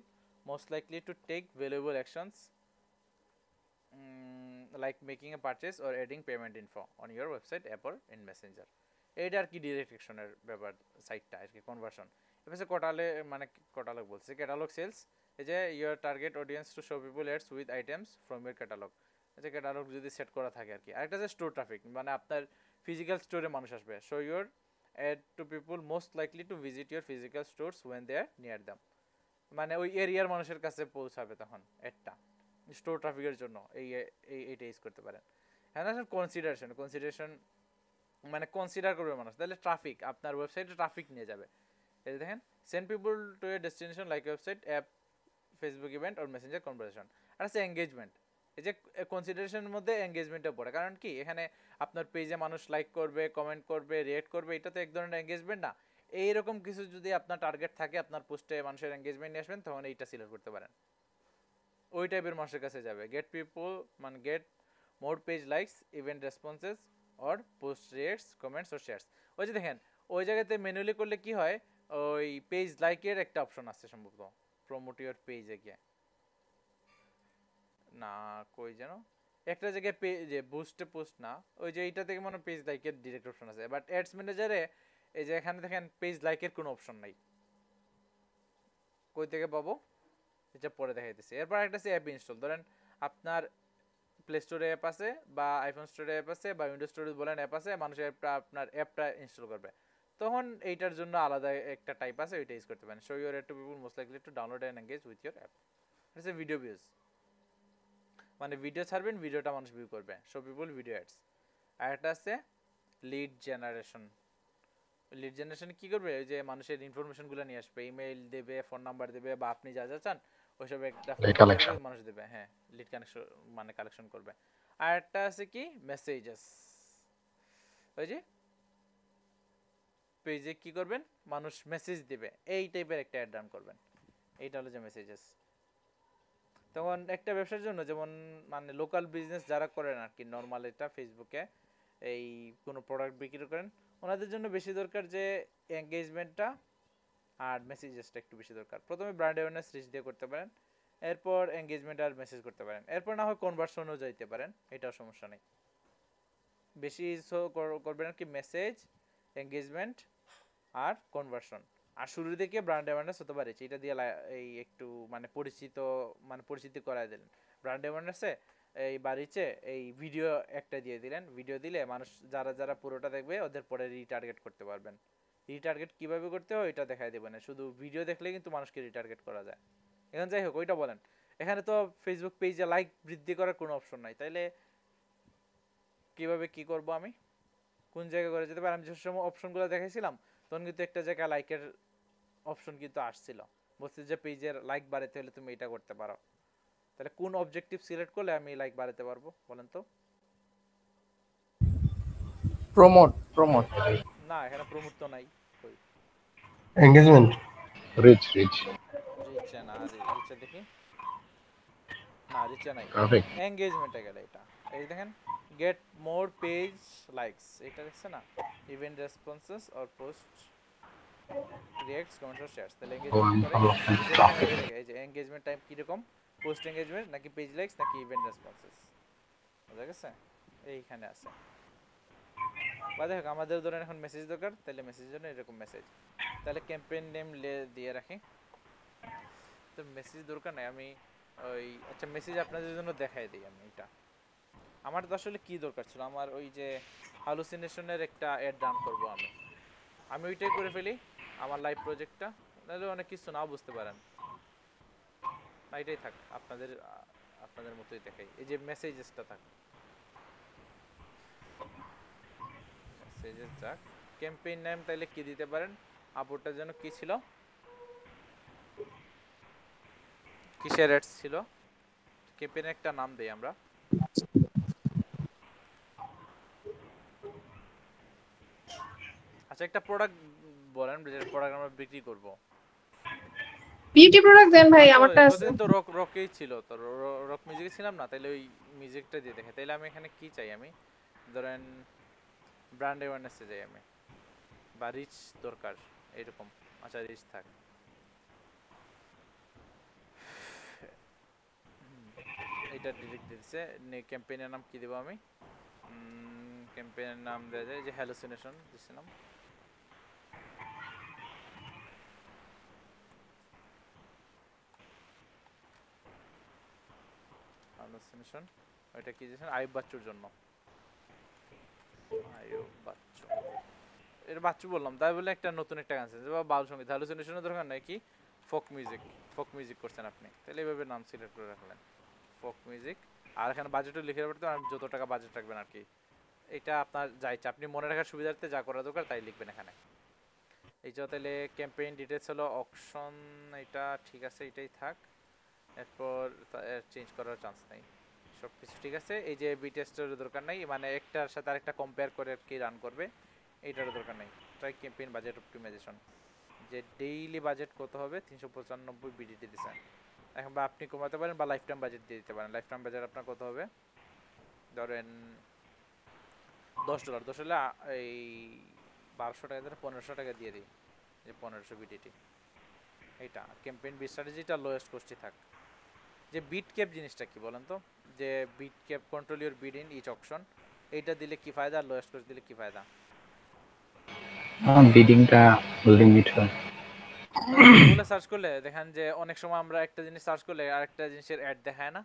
most likely to take valuable actions like making a purchase or adding payment info on your website, app or in Messenger. এইটা আর কি ডিরেক্ট অ্যাকশনের ব্যাপার, সাইটটা আর কি কনভার্সন। এবার কোটালে মানে কোটালগ বলছে ক্যাটালগ সেলস, এই যে your target audience to show people ads with items from your catalogue, যে ক্যাটালগ যদি সেট করা থাকে আর কি। আরেকটা যে স্টোর ট্রাফিক, মানে আপনার ফিজিক্যাল স্টোরে মানুষ আসবে। Show your ad to people most likely to visit your physical stores when they are near them, মানে ওই এরিয়ার মানুষের কাছে পৌঁছাবে তখন অ্যাডটা স্টোর ট্রাফিকের জন্য। এইটা ইউজ করতে পারেন। হ্যাঁ না, কনসিডারেশন। কনসিডারেশন মানে কনসিডার করবে মানুষ, তাহলে ট্রাফিক আপনার ওয়েবসাইটে ট্রাফিক নিয়ে যাবে। এই যে দেখেন, send people to a destination like website, app, Facebook event or messenger conversation. আর আছে এঙ্গেজমেন্ট। এই যে কনসিডারেশনের মধ্যে এঙ্গেজমেন্টটা পড়ে, কারণ কি এখানে আপনার পেজে মানুষ লাইক করবে, কমেন্ট করবে, রিয়েক্ট করবে, এটা তো এক ধরনের এঙ্গেজমেন্ট না? এইরকম কিছু যদি আপনার টার্গেট থাকে, আপনার পোস্টে মানুষের এঙ্গেজমেন্ট নিয়ে আসবেন, তখন এইটা সিলেক্ট করতে পারেন। ওই টাইপের মানুষের কাছে যাবে। গেট পিপল মানে get more page likes, event responses or post reacts, comments or shares. ওই যে দেখেন ওই জায়গাতে ম্যানুয়ালি করলে কি হয়, ওই পেজ লাইকের একটা অপশন আছে সম্ভবত, প্রমোট ইউর পেজে গিয়ে না, কই যেন একটা জায়গায় পেজে বুস্টে পোস্ট না, ওই যে এইটা থেকে মনে পেজ লাইকের ডিরেক্ট অপশন আছে। বাট অ্যাডস ম্যানেজারে এই যে এখানে দেখেন পেজ লাইকের কোনো অপশন নাই। কই থেকে পাবো এটা পরে দেখাইতেছি। এরপর একটা আছে অ্যাপ ইনস্টল। ধরেন আপনার প্লে স্টোরে অ্যাপ আছে, বা আইফোন স্টোরে অ্যাপ আছে, বা উইন্ডোজ স্টোরে বলেন অ্যাপ আছে, মানুষ অ্যাপটা আপনার অ্যাপটা ইনস্টল করবে, তখন এইটার জন্য আলাদা একটা টাইপ আছে, ওইটা ইউজ করতে পারেন। Show your ad to people most likely to download and engage with your app. এটা ভিডিও ভিউজ, মানে ভিডিও ছাড়বেন, ভিডিওটা মানুষ ভিউ করবে। Show people video ads. আর একটা আছে লিড জেনারেশন। লিড জেনারেশন কি করবে, ওই যে মানুষের ইনফরমেশনগুলো নিয়ে আসবে, ইমেইল দেবে, ফোন নাম্বার দেবে, বা আপনি যা যা চান ওইসব একটা মানুষ দেবে। হ্যাঁ, লিড কানেকশন মানে কালেকশন করবে। আর একটা আছে কি মেসেজেস, ওই যে পেজে কি করবেন, মানুষ মেসেজ দিবে, এই টাইপের একটা অ্যাড রান করবেন। এইটা হলো যে মেসেজেস। তখন একটা ব্যবসার জন্য, যেমন মানে লোকাল বিজনেস যারা করেন আর কি, নর্মাল এটা ফেসবুকে এই কোনো প্রোডাক্ট বিক্রি করেন, ওনাদের জন্য বেশি দরকার যে এঙ্গেজমেন্টটা আর মেসেজেসটা একটু বেশি দরকার। প্রথমে ব্র্যান্ড অ্যাওয়ারনেস রিচ দিয়ে করতে পারেন, এরপর এঙ্গেজমেন্ট আর মেসেজ করতে পারেন, এরপর না হয় কনভার্সনও যাইতে পারেন, এটাও সমস্যা নেই। বেশি করবেন আর কি মেসেজ, এঙ্গেজমেন্ট আর কনভার্সন। আর শুরুর দিকে ব্র্যান্ড অ্যাওয়ারনেস হতে পারে, এটা দিয়ে এই একটু মানে পরিচিতি করায় দিলেন। ব্র্যান্ড অ্যাওয়ারনেসে এই বাড়িতে এই ভিডিও একটা দিয়ে দিলেন, ভিডিও দিলে মানুষ যারা যারা পুরোটা দেখবে ওদের পরে রিটার্গেট করতে পারবেন। রিটার্গেট কিভাবে করতে হয় এটা দেখাই দেবেন, শুধু ভিডিও দেখলে কিন্তু মানুষকে রিটার্গেট করা যায়। এখন যাই হোক, ওইটা বলেন। এখানে তো ফেসবুক পেজে লাইক বৃদ্ধি করার কোনো অপশন নাই, তাইলে কিভাবে কি করব, আমি কোন জায়গায় করে যেতে পারি? আমি যে সময় অপশনগুলো দেখাইছিলাম তখন কিন্তু একটা জায়গায় লাইকের অপশন কিন্তু আসছিল, বলছে যে পেজের লাইক বাড়াতে হলে তুমি এটা করতে পারো। তাহলে কোন অবজেক্টিভ সিলেক্ট করলে আমি লাইক বাড়াতে পারবো বলেন তো? প্রমোট না, এখানে প্রমোট তো নাই। কই এঙ্গেজমেন্ট, রিচ রিচে না, রিচে দেখি না, রিচে নাই, ট্রাফিক। এঙ্গেজমেন্টে গেলে এটা এই দেখেন গেট মোর পেজ লাইকস, এটা দেখছেন না, event responses or post reacts, comments or shares. তাহলে এঙ্গেজমেন্ট করে এই যে এঙ্গেজমেন্ট টাইপ কি রকম, পোস্ট এঙ্গেজমেন্ট নাকি পেজ লাইকস নাকি ইভেন্ট রেসপন্সেস, বুঝা গেছে? এইখানে আছে। বা দেখো আমাদের ধরেন এখন মেসেজ দরকার, তাহলে মেসেজের জন্য এরকম মেসেজ। তাহলে ক্যাম্পেইন নেম দিয়ে রাখি, তো মেসেজ দরকার নাই, আমি ওই আচ্ছা মেসেজ আপনাদের জন্য দেখাই দিই আমি। এটা আমার তো আসলে কি দরকার ছিল, আমার ওই যে হ্যালুসিনেশনের একটা অ্যাড রান করব আমি ওইটাই করে ফেলি আমার লাইভ প্রজেক্টটা, নাহলে অনেক কিছু নাও বুঝতে পারেন না। এটাই থাক, আপনাদের মতোই দেখাই। এই যে মেসেজেসটা থাক, মেসেজেস যাক। ক্যাম্পেইন নেম তাইলে কি দিতে পারেন? আপুরটা যেন কি ছিল, কিসের অ্যাডস ছিল? ক্যাম্পেইনের একটা নাম দেই আমরা। আচ্ছা, একটা প্রোডাক্ট বলেন যে প্রোডাক্ট আমরা বিক্রি করব। বিউটি প্রোডাক্ট দেন ভাই, আমারটা আছে। এতদিন তো রকেই ছিল, তো রক মিউজিকে ছিলাম না, তাহলে ওই মিউজিকটা দিয়ে দেখে। তাহলে আমি এখানে কি চাই? আমি ধরেন ব্র্যান্ড অ্যাওয়ারনেসে যাই আমি, বা রিচ দরকার এরকম। আচ্ছা, রিচ থাক। এটা ডিরেক্ট দিচ্ছে। ক্যাম্পেইনের নাম কি দেব আমি? ক্যাম্পেইনের নাম দেওয়া যায় যে হ্যালুসিনেশন দিছিলাম। হ্যালুসিনেশন ওইটা কি দিয়েছেন? আয়ুব বাচ্চুর জন্য। আয়ুব বাচ্চু, এর বাচ্চু বললাম তাই বলে একটা নতুন একটা গান আছে বা বাউল সঙ্গীত। হ্যালুসিনেশনের দরকার নাই, কি ফোক মিউজিক করছেন আপনি, তাহলে এইভাবে নাম সিলেক্ট করে রাখলেন ফোক মিউজিক। আর এখানে বাজেটও লিখে রাখতে আর যত টাকা বাজেট রাখবেন আর কি, এটা আপনার যা ইচ্ছা, আপনি মনে রাখার সুবিধার্থে যা করা দরকার তাই লিখবেন এখানে। এই যে তাহলে ক্যাম্পেইন ডিটেলস হলো অকশন, এটা ঠিক আছে, এটাই থাক। এরপর চেঞ্জ করার চান্স নাই, সব কিছু ঠিক আছে। এই যে বি টেস্টের দরকার নাই, মানে একটার সাথে আরেকটা কম্পেয়ার করে কি রান করবে এইটারও দরকার নাই। ট্রাই ক্যাম্পেইন বাজেট অপটিমাইজেশন, যে ডেইলি বাজেট কত হবে? 395 বিডিটি দিচ্ছেন। এখন বা আপনি কমাতে পারেন বা লাইফ টাইম বাজেট দিয়ে দিতে পারেন। লাইফ টাইম বাজেট আপনার কত হবে? ধরেন $10। 10 হলে এই 1200 টাকা ধরে 1500 টাকা দিয়ে দিই, যে 1500 বিডিটি। এইটা ক্যাম্পেইন বি স্ট্র্যাটেজিটা লোয়েস্ট কস্টই থাক। যে বিট ক্যাপ জিনিসটা কি বলেন তো? যে bid cap control your bid in each auction, এইটা দিলে কি ফায়দা আর লোয়েস্ট কস্ট দিলে কি ফায়দা? বিডিংটা লিমিট হয়। গুগলে সার্চ করলে দেখেন যে অনেক সময় আমরা একটা জিনিস সার্চ করলে আরেকটা জিনিসের অ্যাড দেখায় না,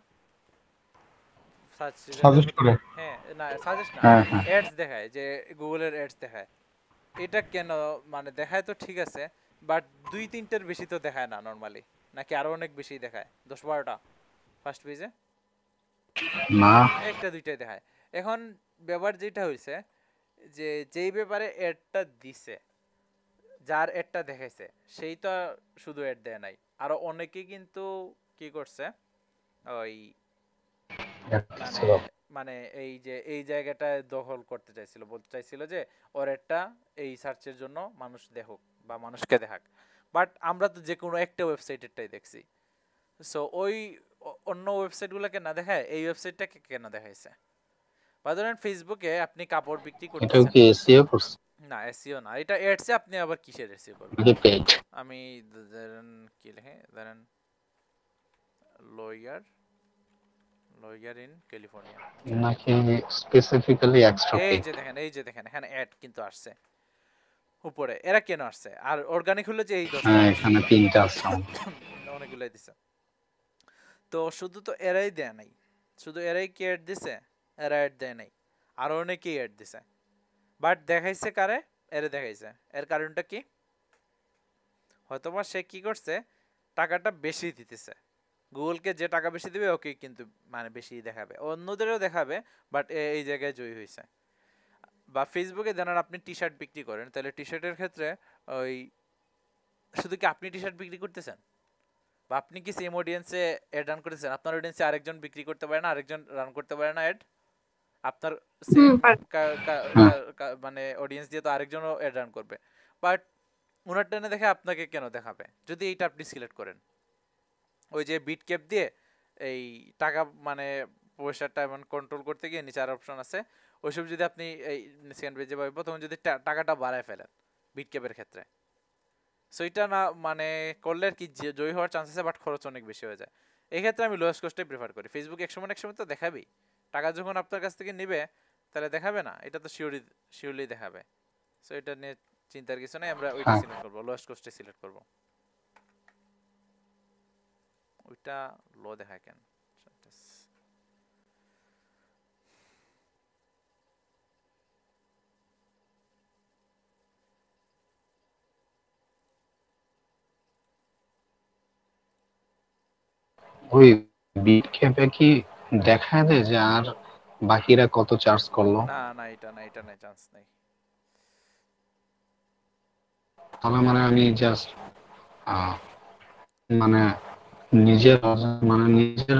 সার্চ সাজেস্ট করে। হ্যাঁ, না সাজেস্ট না, হ্যাঁ হ্যাঁ, অ্যাডস দেখায়, যে গুগলের অ্যাডস দেখায়। এটা কেন মানে দেখায়? তো ঠিক আছে, বাট 2-3টার বেশি তো দেখায় না নরমালি, নাকি আরো অনেক বেশি দেখায়? 10-12টা ফার্স্ট পেজে না একটা দুইটাই দেখায়। এখন ব্যাপার যেটা হইছে যে যেই ব্যাপারে অ্যাডটা দিছে, যার অ্যাডটা দেখাইছে সেই তো শুধু অ্যাড দেয় নাই, আরো অনেকেই কিন্তু কি করছে ওই মানে মানে এই যে এই জায়গাটা দখল করতে চাইছিল, বলতে চাইছিল যে ওর একটা এই সার্চের জন্য মানুষ দেখুক বা মানুষকে দেখাক। বাট আমরা তো যে কোনো একটা ওয়েবসাইটেরটাই দেখছি, সো ওই অন্য ওয়েবসাইটগুলোকে না দেখায় এই ওয়েবসাইটটাকে কেন দেখাইছে? বা ধরেন ফেসবুকে আপনি কাপড় বিক্রি এটাও করতেছেন, কি এসইও করছে না এসইও না, এটা এডসে আপনি আবার কিসের এসইও করবেন? নাকি পেজ? আমি ধরেন কি লিখে, ধরেন লয়ার ইন ক্যালিফোর্নিয়া, নাকি স্পেসিফিক্যালি এক্সট্রা এই পেজ? যে দেখেন, এই যে দেখেন এখানে অ্যাড কিন্তু আসছে উপরে। এরা কেন আসছে? আর অর্গানিক হলো যে এই 10টা, হ্যাঁ, এখানে 3টা আছে। অনেকগুলাই দিছে। তো শুধু তো এরাই দেয় নাই, শুধু এরাই কি অ্যাড দিছে? এরা অ্যাড দেয় নাই, আরো অনেকেই অ্যাড দিছে, বাট দেখাইছে কারে? এরে দেখাইছে। এর কারণটা কি? হয়তোবা সে কি করছে, টাকাটা বেশি দিতেছে, গুগলকে যে টাকা বেশি দিবে ওকে কিন্তু মানে বেশি দেখাবে, অন্যদেরও দেখাবে, বাট এই জায়গায় জয়ী হয়েছে। বা ফেসবুকে জানান আপনি টি শার্ট বিক্রি করেন, তাহলে টি শার্টের ক্ষেত্রে ওই শুধু কি আপনি টি শার্ট বিক্রি করতেছেন, বা আপনি কি সেম অডিয়েন্সে অ্যাড রান করতেছেন? আপনার অডিয়েন্সে আরেকজন বিক্রি করতে পারে না, আরেকজন রান করতে পারে না অ্যাড? আপনার সেম মানে অডিয়েন্স দিয়ে তো আরেকজনও অ্যাড রান করবে, বাট ওনার টেনে দেখে আপনাকে কেন দেখাবে যদি এইটা আপনি সিলেক্ট করেন? ওই যে বিট ক্যাপ দিয়ে এই টাকা মানে পয়সাটা মানে কন্ট্রোল করতে গিয়ে নিচে আর অপশন আছে, ওইসব যদি আপনি এই সেকেন্ড পেজে বা প্রথমে যদি টাকাটা বাড়ায় ফেলেন বিট ক্যাপের ক্ষেত্রে, সো এটা না মানে করলে আর কি জয়ী হওয়ার চান্স আছে, বাট খরচ অনেক বেশি হয়ে যায়। এই ক্ষেত্রে আমি লোয়েস্ট কস্টটাই প্রেফার করি। ফেসবুক এক সময় তো দেখাবেই, টাকা যখন আপনার কাছ থেকে নিবে তাহলে দেখাবে না? এটা তো শিওরলি দেখাবে। সো এটা নিয়ে চিন্তার কিছু নেই, আমরা ওইটা সিলেক্ট করবো, লোয়েস্ট কস্টে সিলেক্ট করবো। ওইটা লো দেখায় কেন? ওই বিট ক্যাপে কি দেখায় দেয় যে আর বাকিরা কত চার্জ করলো? না না, এটা নাই, চান্স নাই। তাহলে মানে আমি জাস্ট মানে নিজের নিজের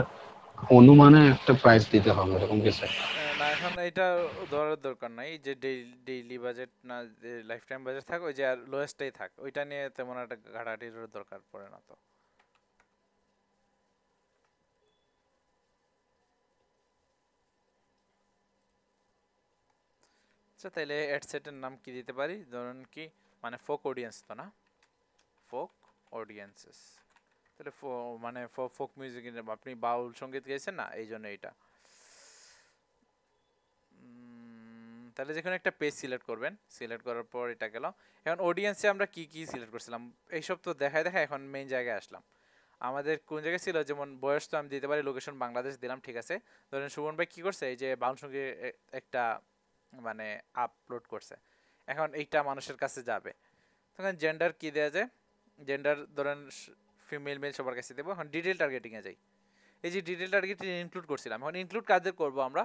অনুমানে একটা প্রাইস দিতে হবে এরকম কিছু একটা। না, এখন এটা ধরার দরকার নাই, যে ডেইলি বাজেট না লাইফ টাইম বাজেট থাক, ওই যে আর লোয়েস্টটাই থাক, ওইটা নিয়ে তেমন একটা ঘাটাঘাটির দরকার পড়ে না তো। আচ্ছা, তাহলে অ্যাডসেটের নাম কি দিতে পারি? ধরুন কি, মানে ফোক অডিয়েন্স তো না, ফোক অডিয়েন্সেস, তাহলে মানে ফোক মিউজিক, আপনি বাউল সঙ্গীত গাইছেন না, এই জন্য এইটা। তাহলে যেখানে একটা পেজ সিলেক্ট করবেন, সিলেক্ট করার পর এটা গেল। এখন অডিয়েন্সে আমরা কি কি সিলেক্ট করছিলাম এইসব তো দেখায় এখন মেইন জায়গায় আসলাম। আমাদের কোন জায়গায় ছিল, যেমন বয়স তো আমি দিতে পারি, লোকেশন বাংলাদেশ দিলাম, ঠিক আছে। ধরেন সুমন ভাই কি করছে, এই যে বাউল সঙ্গীত একটা মানে আপলোড করছে, এখন এইটা মানুষের কাছে যাবে, তখন জেন্ডার কি দেওয়া যায়, জেন্ডার ধরেন ফিমেল মেল সবার কাছে দেবো। এখন ডিটেল টার্গেটিং এ যাই, এই যে ডিটেল টার্গেটিং ইনক্লুড করছিলাম, এখন ইনক্লুড কাদের করব আমরা,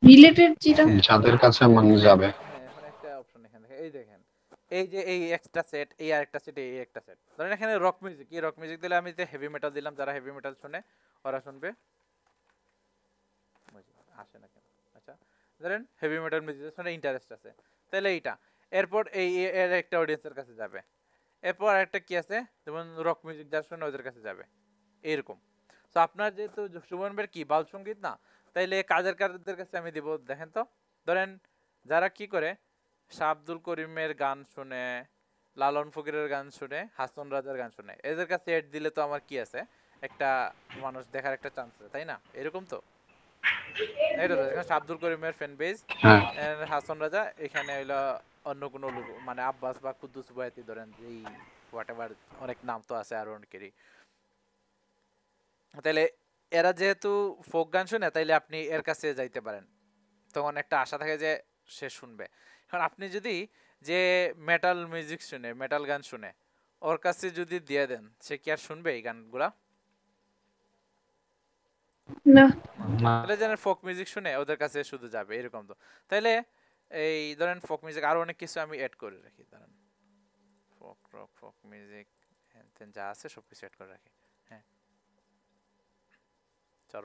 রিলেটেড যেটা যাদের কাছে মানুষ যাবে। হ্যাঁ, এখন একটা অপশন এখানে দেখেন, এই দেখেন, এই যে এই একটা সেট, এই আরেকটা সেট, এই একটা সেট। ধরেন এখানে রক মিউজিক, এই রক মিউজিক দিলে আমি যে হেভি মেটাল দিলাম, যারা হেভি মেটাল শুনে ওরা শুনবে, আসে না কেন, আচ্ছা ধরেন হেভি মেটাল মিউজিক শুনে ইন্টারেস্ট আছে, তাহলে এইটা। এরপর এই এর একটা অডিয়েন্সের কাছে যাবে, এরপর আরেকটা কি আছে, যেমন রক মিউজিক যারা শুনে ওদের কাছে যাবে, এরকম। তো আপনার যেহেতু সুমন ভাইয়ের কি বাউল সঙ্গীত না, তাইলে কাদের কাছে আমি দিব দেখেন তো। ধরেন যারা কি করে, শাহ আব্দুল করিমের গান শুনে, লালন ফকিরের গান শুনে, হাসন রাজার গান শুনে, এদের কাছে এড দিলে তো আমার কি আছে, একটা মানুষ দেখার একটা চান্স আছে, তাই না? এরকম তো, এটা তো এখানে শাহ আব্দুল করিমের ফ্যান বেজ, হাসন রাজা, এখানে হইলো অন্য কোনো লোক, মানে আব্বাস বা কুদ্দুস বয়াতি, ধরেন এই হোয়াটএভার অনেক নাম তো আছে আর অনেকেরই। তাইলে এরা যেহেতু ফোক গান শুনে, তাইলে আপনি এর কাছে যাইতে পারেন, তখন একটা আশা থাকে যে সে শুনবে। কারণ আপনি যদি যে মেটাল মিউজিক শুনে, মেটাল গান শুনে, ওর কাছে যদি দিয়ে দেন, সে কি আর শুনবে এই গানগুলা? না। তাহলে যেন ফোক মিউজিক শুনে ওদের কাছে শুধু যাবে, এরকম তো। তাইলে এই ধরেন ফোক মিউজিক আরো অনেক কিছু আমি অ্যাড করে রাখি, ধরেন ফোক রক, ফোক মিউজিক, যা আছে সব কিছু অ্যাড করে রাখি। হ্যাঁ,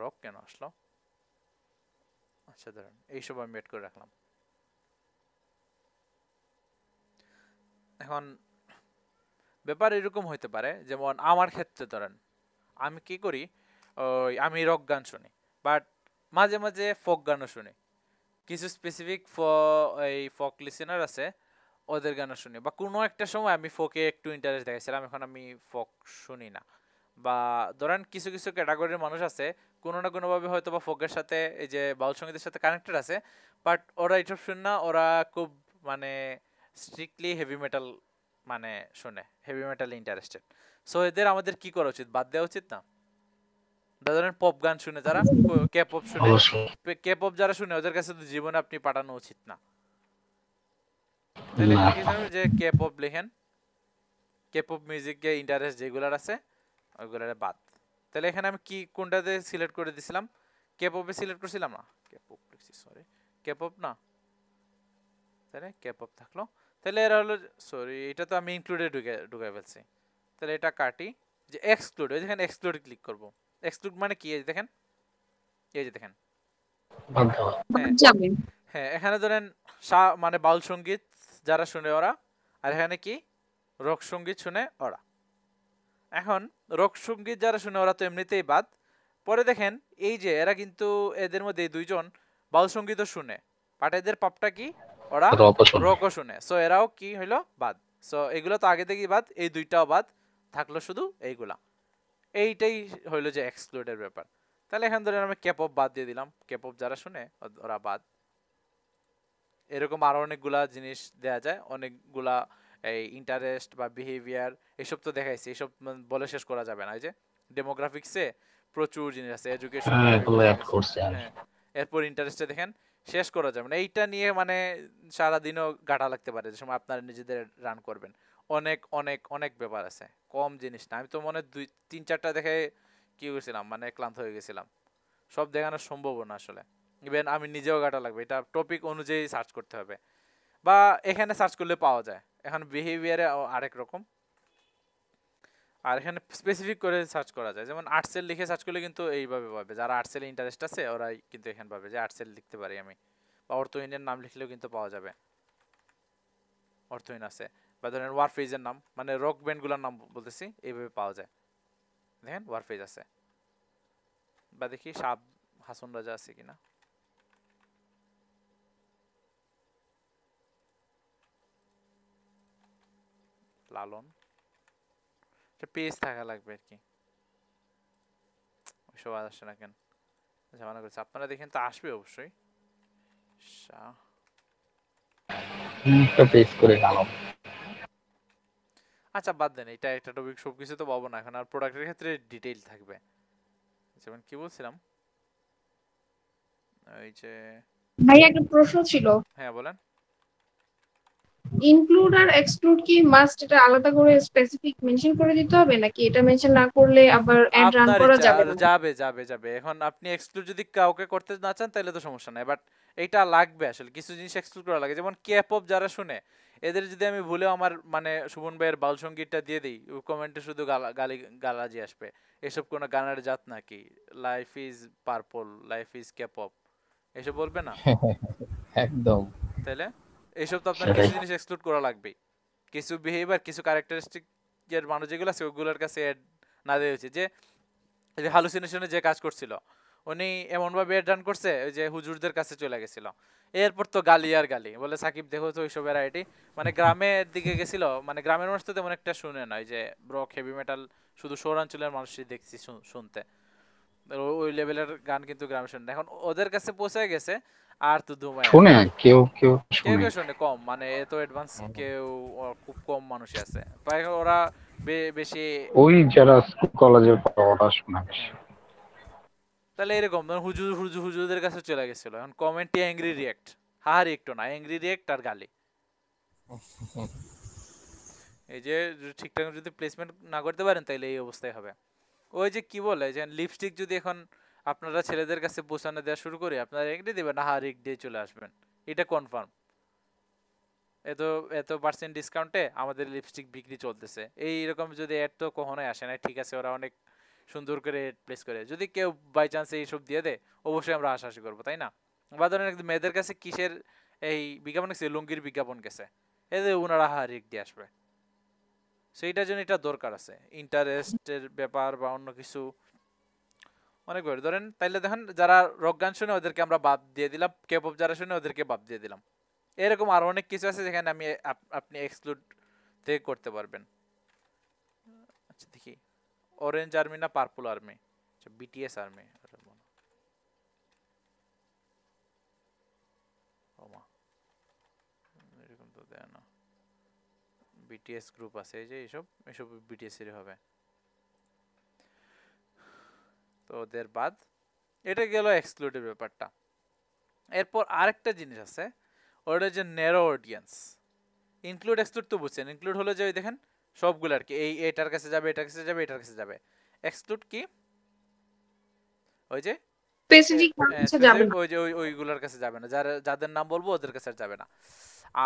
রক কেন আসলো, আচ্ছা ধরেন এইসব আমি অ্যাড করে রাখলাম। এখন ব্যাপার এরকম হইতে পারে, যেমন আমার ক্ষেত্রে ধরেন আমি কি করি, ওই আমি রক গান শুনি, বাট মাঝে মাঝে ফোক গানও শুনি, কিছু স্পেসিফিক এই ফোক লিসেনার আছে, ওদের গানও শুনি, বা কোনো একটা সময় আমি ফোকে একটু ইন্টারেস্ট দেখাইছিলাম, এখন আমি ফোক শুনি না। বা ধরেন কিছু কিছু ক্যাটাগরির মানুষ আছে, কোনো না কোনোভাবে হয়তো বা ফোকের সাথে, এই যে বাউল সঙ্গীতের সাথে কানেক্টেড আছে, বাট ওরা এইসব শুনে না, ওরা খুব মানে স্ট্রিক্টলি হেভি মেটাল মানে শুনে, হেভি মেটাল ইন্টারেস্টেড। সো এদের আমাদের কি করা উচিত, বাদ দেওয়া উচিত না? ধরেন পপ গান শুনে যারা, কে পপ শুনে, কে পপ যারা শুনে, ওদের কাছে তো জীবনে আপনি পাঠানো উচিত না। তাহলে এখানে কি করবেন, যে কে পপ লিখেন, কে পপ মিউজিকে ইন্টারেস্ট যেগুলার আছে ওইগুলার বাদ। তাহলে এখানে আমি কি কোনটাতে সিলেক্ট করে দিছিলাম, কে পপে সিলেক্ট করছিলাম না, কে পপ লিখছি, সরি কে পপ না, তাহলে কে পপ থাকলো। তাহলে এরা হলো, সরি এটা তো আমি ইনক্লুডে ঢুকে ফেলছি, তাহলে এটা কাটি, যে এক্সক্লুড, ওই যেখানে এক্সক্লুডে ক্লিক করব। এক্সক্লুড মানে কি, এই দেখেন, এই যে দেখেন, হ্যাঁ এখানে ধরেন মানে বাউল সঙ্গীত যারা শুনে ওরা, আর এখানে কি রক সঙ্গীত শুনে ওরা। এখন রক সঙ্গীত যারা শুনে ওরা তো এমনিতেই বাদ। পরে দেখেন এই যে এরা কিন্তু, এদের মধ্যে দুইজন বাউল সঙ্গীতও শুনে, বাট এদের পাপটা কি, ওরা রকও শুনে, সো এরাও কি হইলো, বাদ। সো এগুলো তো আগে থেকেই বাদ, এই দুইটাও বাদ, থাকলো শুধু এইগুলা। এইটাই হইলো যে এক্সক্লুডের ব্যাপার। তাহলে এখান ধরে আমি কেপপ বাদ দিয়ে দিলাম, কেপপ যারা শুনে ওরা বাদ। এরকম আরো অনেকগুলা জিনিস দেয়া যায়, অনেকগুলা এই ইন্টারেস্ট বা বিহেভিয়ার এসব তো দেখাইছি, এসব বলে শেষ করা যাবে না। এই যে ডেমোগ্রাফিক্সে প্রচুর জিনিস আছে, এডুকেশন, এরপর ইন্টারেস্টে দেখেন শেষ করা যাবে না। এইটা নিয়ে মানে সারাদিনও গাটা লাগতে পারে, যে সময় আপনারা নিজেদের রান করবেন, অনেক অনেক অনেক ব্যাপার আছে, কম জিনিস না। আমি তো মনে হয় 2-3-4টা দেখে কি হয়েছিলাম, মানে ক্লান্ত হয়ে গেছিলাম। সব দেখানো সম্ভব না আসলে, ইভেন আমি নিজেও ঘাটা লাগবে, এটা টপিক অনুযায়ী সার্চ করতে হবে, বা এখানে সার্চ করলে পাওয়া যায়। এখন বিহেভিয়ারে আরেক রকম, আর এখানে স্পেসিফিক করে সার্চ করা যায়। যেমন আর্টসেল লিখে সার্চ করলে কিন্তু এইভাবে পাবে, যারা আর্টসেলে ইন্টারেস্ট আছে ওরাই কিন্তু এখানে পাবে যে আর্টসেল লিখতে পারি আমি, বা অর্থহীনের নাম লিখলেও কিন্তু পাওয়া যাবে, অর্থহীন আছে। বা ধরেন ওয়ারফেজের নাম, মানে রক ব্যান্ডগুলোর নাম বলতেছি, এইভাবে পাওয়া যায়। দেখেন ওয়ারফেজ আছে, বা দেখি সাব হাসন রাজা আছে কিনা। লালন, পেজ থাকা লাগবে আর কি, ওইসব আসে না কেন, ঝামেলা করছে। আপনারা দেখেন তো আসবে অবশ্যই। শাহ, একটা পেজ করে গেলাম। আচ্ছা বাদ দেন, এটা একটা টপিক, সবকিছু তো পাবো না এখন। আর প্রোডাক্টের ক্ষেত্রে ডিটেইল থাকবে। যেমন কি বলছিলাম, ওই যে ভাই একটা প্রশ্ন ছিল, হ্যাঁ বলেন। ইনক্লুড আর এক্সক্লুড কি মাস্ট এটা আলাদা করে স্পেসিফিক মেনশন করে দিতে হবে, নাকি এটা মেনশন না করলে আবার অ্যাড রান আপনার করা ইচ্ছা, যাবে আর না? যাবে যাবে যাবে। এখন আপনি এক্সক্লুড যদি কাউকে করতে না চান তাহলে তো সমস্যা নাই, বাট এটা লাগবে আসলে, কিছু জিনিস এক্সক্লুড করা লাগে। যেমন কে পপ যারা শুনে, এদের যদি আমি ভুলেও আমার মানে সুমন ভাইয়ের বাউল সঙ্গীতটা দিয়ে দিই, কমেন্টে শুধু গালি গালাজি আসবে, এসব কোনো গানের জাত নাকি, life is purple, life is K pop, এসব বলবে না একদম। তাইলে? এইসব তো আপনার সেটাই। কিছু জিনিস এক্সক্লুড করা লাগবেই। কিছু বিহেভিয়ার, কিছু ক্যারেক্টারিস্টিক এর মানুষ যেগুলো আছে ওগুলোর কাছে অ্যাড না দেওয়া উচিত। যে হ্যালুসিনেশনে যে কাজ করছিল, উনি এমনভাবে অ্যাড রান করছে ওই যে হুজুরদের কাছে চলে গেছিল। এরপর তো গালি আর গালি, বলে সাকিব দেখো তো ওইসব ভ্যারাইটি, মানে গ্রামের দিকে গেছিল, মানে গ্রামের মানুষ তো তেমন একটা শুনে না, ওই যে রক হেভি মেটাল শুধু শহরাঞ্চলের মানুষই দেখছি শুনতে, ওই লেভেলের গান কিন্তু গ্রামে শুনে না। এখন ওদের কাছে পৌঁছে গেছে, আর তো ধুমায় শুনে কেউ কেউ কেউ শুনে। কেউ শুনে, কম, মানে এত অ্যাডভান্স কেউ, খুব কম মানুষই আছে। প্রায় ওরা বেশি। ওই যারা স্কুল কলেজের পড়া শোনা বেশি। হ্যাঁ, তাহলে এরকম ধরুন হুজুরদের কাছে চলে গেছিল। এখন কমেন্টে অ্যাংরি রিয়েক্ট, হাহারি একটু না, অ্যাংরি রিয়েক্ট আর গালি। এই যে ঠিকঠাক যদি প্লেসমেন্ট না করতে পারেন তাহলে এই অবস্থায় হবে। ওই যে কি বলে যে লিপস্টিক যদি এখন আপনারা ছেলেদের কাছে পৌঁছানো দেওয়া শুরু করি, আপনারা এগড়ে দেবেন, হাহারি দিয়ে চলে আসবেন, এটা কনফার্ম। এত এত পার্সেন্ট ডিসকাউন্টে আমাদের লিপস্টিক বিক্রি চলতেছে, এইরকম যদি অ্যাড তো কখনোই আসে না। ঠিক আছে, ওরা অনেক সুন্দর করে প্লেস করে, যদি কেউ বাই চান্স এইসব দিয়ে দেয় অবশ্যই আমরা আশা করবো, তাই না? বা ধরেন মেয়েদের কাছে কিসের এই বিজ্ঞাপন গেছে, লুঙ্গির বিজ্ঞাপন গেছে, এদের ওনারা হারিক দিয়ে আসবে। সেইটার জন্য এটা দরকার আছে, ইন্টারেস্টের ব্যাপার বা অন্য কিছু অনেক ব্যাপার। ধরেন তাইলে দেখেন যারা রক গান শুনে ওদেরকে আমরা বাদ দিয়ে দিলাম, কে পপ যারা শুনে ওদেরকে বাদ দিয়ে দিলাম। এরকম আরো অনেক কিছু আছে যেখানে আমি আপনি এক্সক্লুড থেকে করতে পারবেন। আচ্ছা দেখি, অরেঞ্জ আর্মি না পার্পল আর্মি, আচ্ছা বিটিএস আর্মি, এরকম তো দেয় না। বিটিএস গ্রুপ আছে, এই যে এসব বিটিএস এর হবে। তো ওদের বাদ, এটা গেল এক্সক্লুডের ব্যাপারটা। এরপর আরেকটা জিনিস আছে, ওটা যে ন্যারো অডিয়েন্স। ইনক্লুড এক্সক্লুড তো বুঝছেন, ইনক্লুড হলো যে ওই দেখেন সবগুলো আর কি, এই এটার কাছে যাবে, এটার কাছে যাবে, এটার কাছে যাবে। এক্সক্লুড কি, ওই যে স্পেসিফিক কিছু যাবে না। ওই যে ওইগুলোর কাছে যাবে না, যাদের নাম বলবো ওদের কাছে আর যাবে না।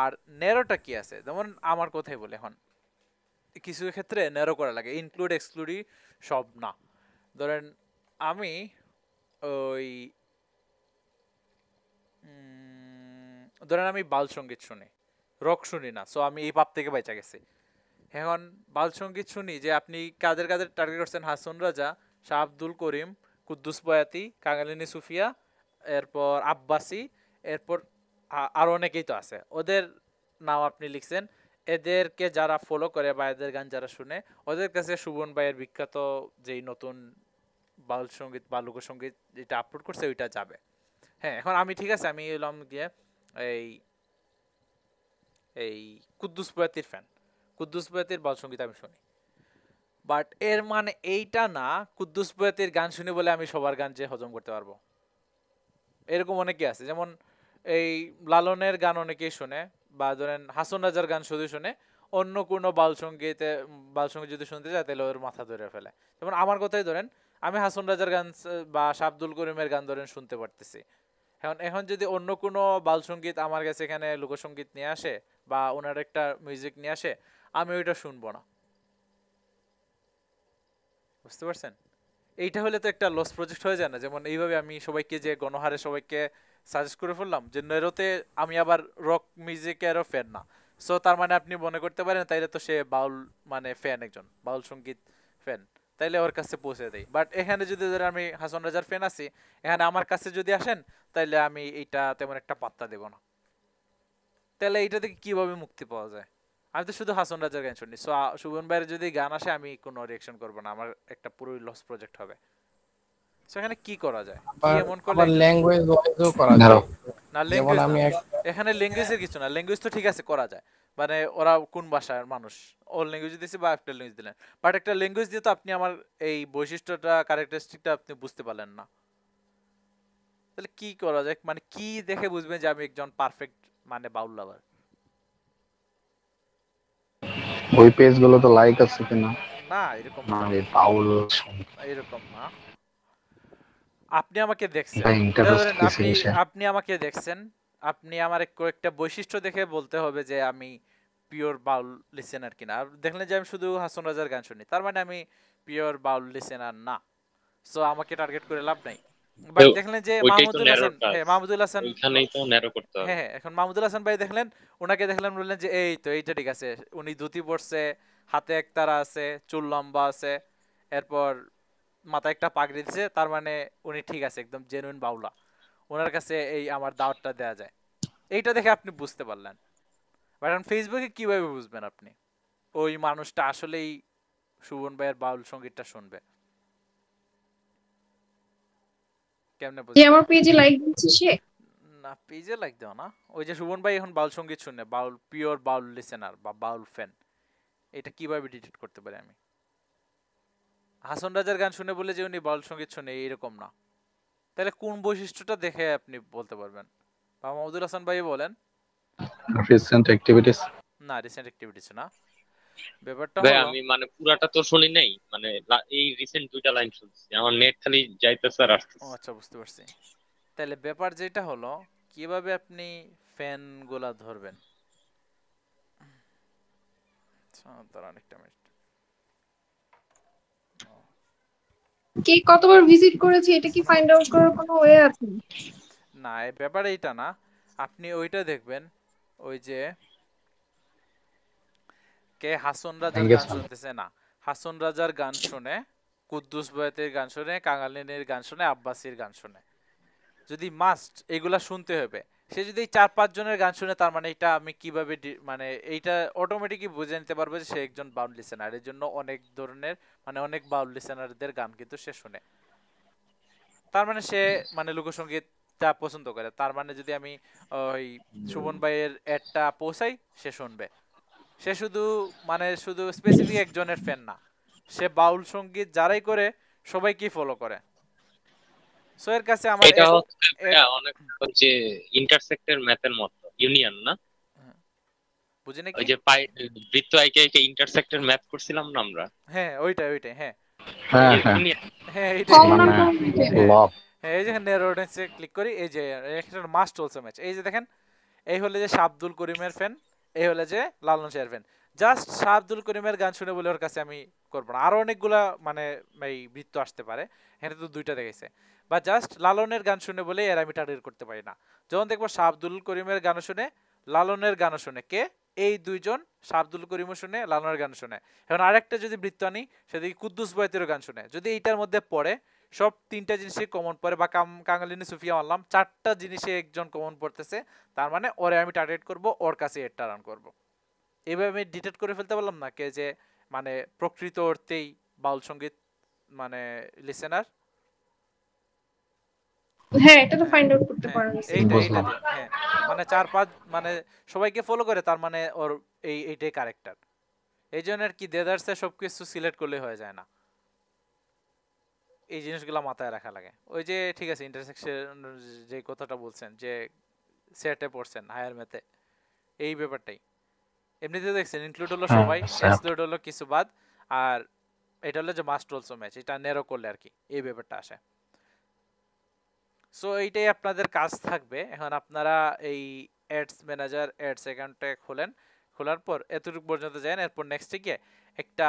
আর ন্যারোটা কি আছে, যেমন আমার কথাই বলে, এখন কিছু ক্ষেত্রে ন্যারো করা লাগে, ইনক্লুড এক্সক্লুডই সব না। ধরেন আমি ওই ধরেন আমি বাউল সঙ্গীত শুনি, রক শুনি না, সো আমি এই পাপ থেকে বেঁচে গেছি। এখন বাউল সঙ্গীত শুনি, যে আপনি কাদের কাদের টার্গেট করছেন, হাসন রাজা, শাহ আব্দুল করিম, কুদ্দুস বয়াতি, কাঙালিনী সুফিয়া, এরপর আব্বাসি, এরপর আরো অনেকেই তো আছে, ওদের নাম আপনি লিখছেন। এদেরকে যারা ফলো করে বা এদের গান যারা শুনে, ওদের কাছে সুবন ভাইয়ের বিখ্যাত যেই নতুন বাউল সঙ্গীত বা লোকসঙ্গীত যেটা আপলোড করছে ওইটা যাবে। হ্যাঁ, এখন আমি ঠিক আছে, আমি এলাম গিয়ে এই এই কুদ্দুস বয়াতির ফ্যান, কুদ্দুস বয়াতির বাউল সঙ্গীত আমি শুনি, বাট এর মানে এইটা না কুদ্দুস বয়াতির গান শুনি বলে আমি সবার গান যে হজম করতে পারবো। এরকম অনেকে আছে, যেমন এই লালনের গান অনেকেই শুনে, বা ধরেন হাসন রাজার গান শুধু শুনে, অন্য কোনো বাউল সঙ্গীত যদি শুনতে যায় তাহলে ওর মাথা ধরে ফেলে। যেমন আমার কথাই ধরেন, আমি হাসন রাজার গান বা আব্দুল করিমের গান ধরেন শুনতে পারতেছি। এখন এখন যদি অন্য কোনো বাউল সঙ্গীত আমার কাছে এখানে লোকসঙ্গীত নিয়ে আসে বা ওনার একটা মিউজিক নিয়ে আসে, আমি ওইটা শুনবো না। বুঝতে পারছেন? এইটা হলে তো একটা লস প্রজেক্ট হয়ে যায় না? যেমন এইভাবে আমি সবাইকে যে গণহারে সবাইকে সাজেস্ট করে ফেললাম যে নেরোতে আমি আবার রক মিউজিকেরও ফ্যান না, সো তার মানে আপনি মনে করতে পারেন তাইলে তো সে বাউল মানে ফ্যান, একজন বাউল সঙ্গীত ফ্যান, তাইলে ওর কাছে পৌঁছে দেয়। বাট এখানে যদি ধরেন আমি হাসন রাজার ফ্যান আছি, এখানে আমার কাছে যদি আসেন তাইলে আমি এইটা তেমন একটা পাত্তা দেব না। তাহলে এইটা থেকে কিভাবে মুক্তি পাওয়া যায়? আমি তো শুধু হাসন রাজার গান শুনি, সো শুভন ভাইয়ের যদি গান আসে আমি কোনো রিঅ্যাকশন করব না, আমার একটা পুরোই লস প্রজেক্ট হবে। সো এখানে কি করা যায়? কি এমন করলে আবার ল্যাঙ্গুয়েজ ওয়াইজও করা যায়। না যেমন ল্যাঙ্গুয়েজ আমি না, এখানে ল্যাঙ্গুয়েজের কিছু না, ল্যাঙ্গুয়েজ তো ঠিক আছে করা যায়, মানে ওরা কোন ভাষার মানুষ অল ল্যাঙ্গুয়েজ দিয়েছে বা একটা ল্যাঙ্গুয়েজ দিলেন, বাট একটা ল্যাঙ্গুয়েজ দিয়ে তো আপনি আমার এই বৈশিষ্ট্যটা ক্যারেক্টারিস্টিকটা আপনি বুঝতে পারলেন না। তাহলে কি করা যায়, মানে কি দেখে বুঝবেন যে আমি একজন পারফেক্ট মানে বাউল লাভার? ওই পেজ গুলো তো লাইক আছে কিনা, না এরকম না, মানে বাউল এরকম না। আপনি আমাকে দেখছেন, ভাই ইন্টারেস্ট ধরেন কিসে এসে আপনি আমাকে দেখছেন, আপনি আমার কয়েকটা বৈশিষ্ট্য দেখে বলতে হবে যে আমি পিওর বাউল লিসেনার কিনা। আর দেখলেন যে আমি শুধু হাসন রাজার গান শুনি, তার মানে আমি পিওর বাউল লিসেনার না, সো আমাকে টার্গেট করে লাভ নাই। বাট দেখলেন যে ওইটাই তো মাহমুদুল ন্যারো হাসান, কাজ, হ্যাঁ মাহমুদুল হাসান, ওইখানেই তো ন্যারো করতে হবে। হ্যাঁ হ্যাঁ, এখন মাহমুদুল হাসান ভাই দেখলেন, ওনাকে দেখলেন বললেন যে এই তো এইটা ঠিক আছে, উনি ধুতি পরছে, হাতে একতারা আছে, চুল লম্বা আছে, এরপর মাথায় একটা পাগড়ি দিছে, তার মানে উনি ঠিক আছে, একদম জেনুইন বাউলা, ওনার কাছে এই আমার দাওয়াতটা দেয়া যায়। এইটা দেখে আপনি বুঝতে পারলেন। বাট এখন ফেসবুকে কিভাবে বুঝবেন আপনি ওই মানুষটা আসলেই সুবন ভাইয়ের বাউল সঙ্গীতটা শুনবে? কেমনে যে বুঝবেন? আমার পেজে লাইক দিচ্ছে সে? না পেজে লাইক দাও না, ওই যে সুবন ভাই এখন বাউল সঙ্গীত শুনে, বাউল পিওর বাউল লিসেনার বা বাউল ফ্যান, এটা কিভাবে ডিটেক্ট করতে পারি আমি? হাসন রাজার গান শুনে বলে যে উনি বাউল সঙ্গীত শুনে এরকম না। তাহলে কোন বৈশিষ্ট্যটা দেখে আপনি বলতে পারবেন? বা মাহমুদুল হাসান ভাই বলেন। Recent activities. না রিসেন্ট অ্যাক্টিভিটিস না, ব্যাপারটা ভাই হলো, আমি মানে পুরাটা তো শুনি নাই, মানে এই রিসেন্ট 2টা লাইন শুনছি, আমার নেট খালি যাইতেছে আর ও আসতেছে। আচ্ছা বুঝতে পারছি। তাহলে ব্যাপার যেটা হলো, কিভাবে আপনি ফ্যান গুলা ধরবেন? আচ্ছা দাঁড়ান একটা মিনিট। কে কতবার ভিজিট করেছে এটা কি ফাইন্ড আউট করার কোনো ওয়ে আছে? না এই ব্যাপার এইটা না, আপনি ওইটা দেখবেন, ওই যে কে হাসন রাজার গান শুনতেছে, না হাসন রাজার গান শুনে, কুদ্দুস বয়াতের গান শুনে, কাঙালিনীর গান শুনে, আব্বাসির গান শুনে, যদি মাস্ট এগুলা শুনতে হবে, সে যদি 4-5 জনের গান শুনে, তার মানে এটা আমি কিভাবে মানে এইটা অটোমেটিকই বুঝে নিতে পারবো যে সে একজন বাউল লিসেনার। এর জন্য অনেক ধরনের মানে অনেক বাউল লিসেনারদের গান কিন্তু সে শুনে, তার মানে সে মানে লোকসঙ্গীতটা পছন্দ করে। তার মানে যদি আমি ওই সুমন ভাইয়ের অ্যাডটা পৌঁছাই, সে শুনবে। সে শুধু মানে শুধু স্পেসিফিক একজনের ফ্যান না, সে বাউল সঙ্গীত যারাই করে সবাইকেই ফলো করে। সো এর কাছে আমার এটা হচ্ছে অনেক যে ইন্টারসেক্টের ম্যাথের মতো, ইউনিয়ন না? বুঝি নাকি? ওই যে বৃত্ত আইকে আইকে ইন্টারসেক্টের ম্যাথ করছিলাম না আমরা? হ্যাঁ ওইটাই হ্যাঁ হ্যাঁ হ্যাঁ হ্যাঁ এইটাই। মানে লব। হ্যাঁ এই যে নেরোডেন্সে ক্লিক করি, এই যে একটা মাস্ট অলসো ম্যাচ, এই যে দেখেন, এই হলে যে শাহ আব্দুল করিমের ফ্যান, এই হলে যে লালন শাহের ফ্যান। জাস্ট শাহ আব্দুল করিমের গান শুনে বলে ওর কাছে আমি করবো না, আরো অনেকগুলা মানে এই বৃত্ত আসতে পারে, এখানে তো 2টা দেখেছে। বা জাস্ট লালনের গান শুনে বলে এর আমি টার্গেট করতে পারি না। যখন দেখবো শাহ আব্দুল করিমের গান শুনে, লালনের গান শুনে, কে এই দুইজন, শাহ আব্দুল করিমও শুনে, লালনের গান শুনে। এখন আরেকটা যদি বৃত্ত আনি, সেদিকে কুদ্দুস বয়াতেরও গান শুনে, যদি এইটার মধ্যে পড়ে, সব 3টা জিনিসই কমন পড়ে, বা কাঙালিনী সুফিয়া মানলাম 4টা জিনিসে একজন কমন পড়তেছে, তার মানে ওরে আমি টার্গেট করব, ওর কাছে এডটা রান করব। এইভাবে আমি ডিটেক্ট করে ফেলতে পারলাম না কে যে মানে প্রকৃত অর্থেই বাউল সঙ্গীত মানে লিসেনার। হ্যাঁ এটা তো ফাইন্ড আউট করতে পারেন। এইটা দিয়ে হ্যাঁ, মানে 4-5 মানে সবাইকে ফলো করে, তার মানে ওর এইটাই ক্যারেক্টার। এই জন্য আর কি দেদারসে সবকিছু সিলেক্ট করলে হয়ে যায় না, এই জিনিসগুলো মাথায় রাখা লাগে। ওই যে ঠিক আছে ইন্টারসেকশন যে কথাটা বলছেন যে সেটে পড়ছেন হায়ার ম্যাথে, এই ব্যাপারটাই এমনিতে দেখছেন ইনক্লুড হলো হ্যাঁ সবাই, স্যাপ এক্সক্লুড হলো কিছু বাদ, আর এটা হলো যে মাস্ট অলসো ম্যাচ, এটা নেরো করলে আর কি এই ব্যাপারটা আসে। সো এইটাই আপনাদের কাজ থাকবে। এখন আপনারা এই অ্যাডস ম্যানেজার অ্যাডস অ্যাকাউন্টে খোলেন, খোলার পর এতটুকু পর্যন্ত যান, এরপর নেক্সটে গিয়ে একটা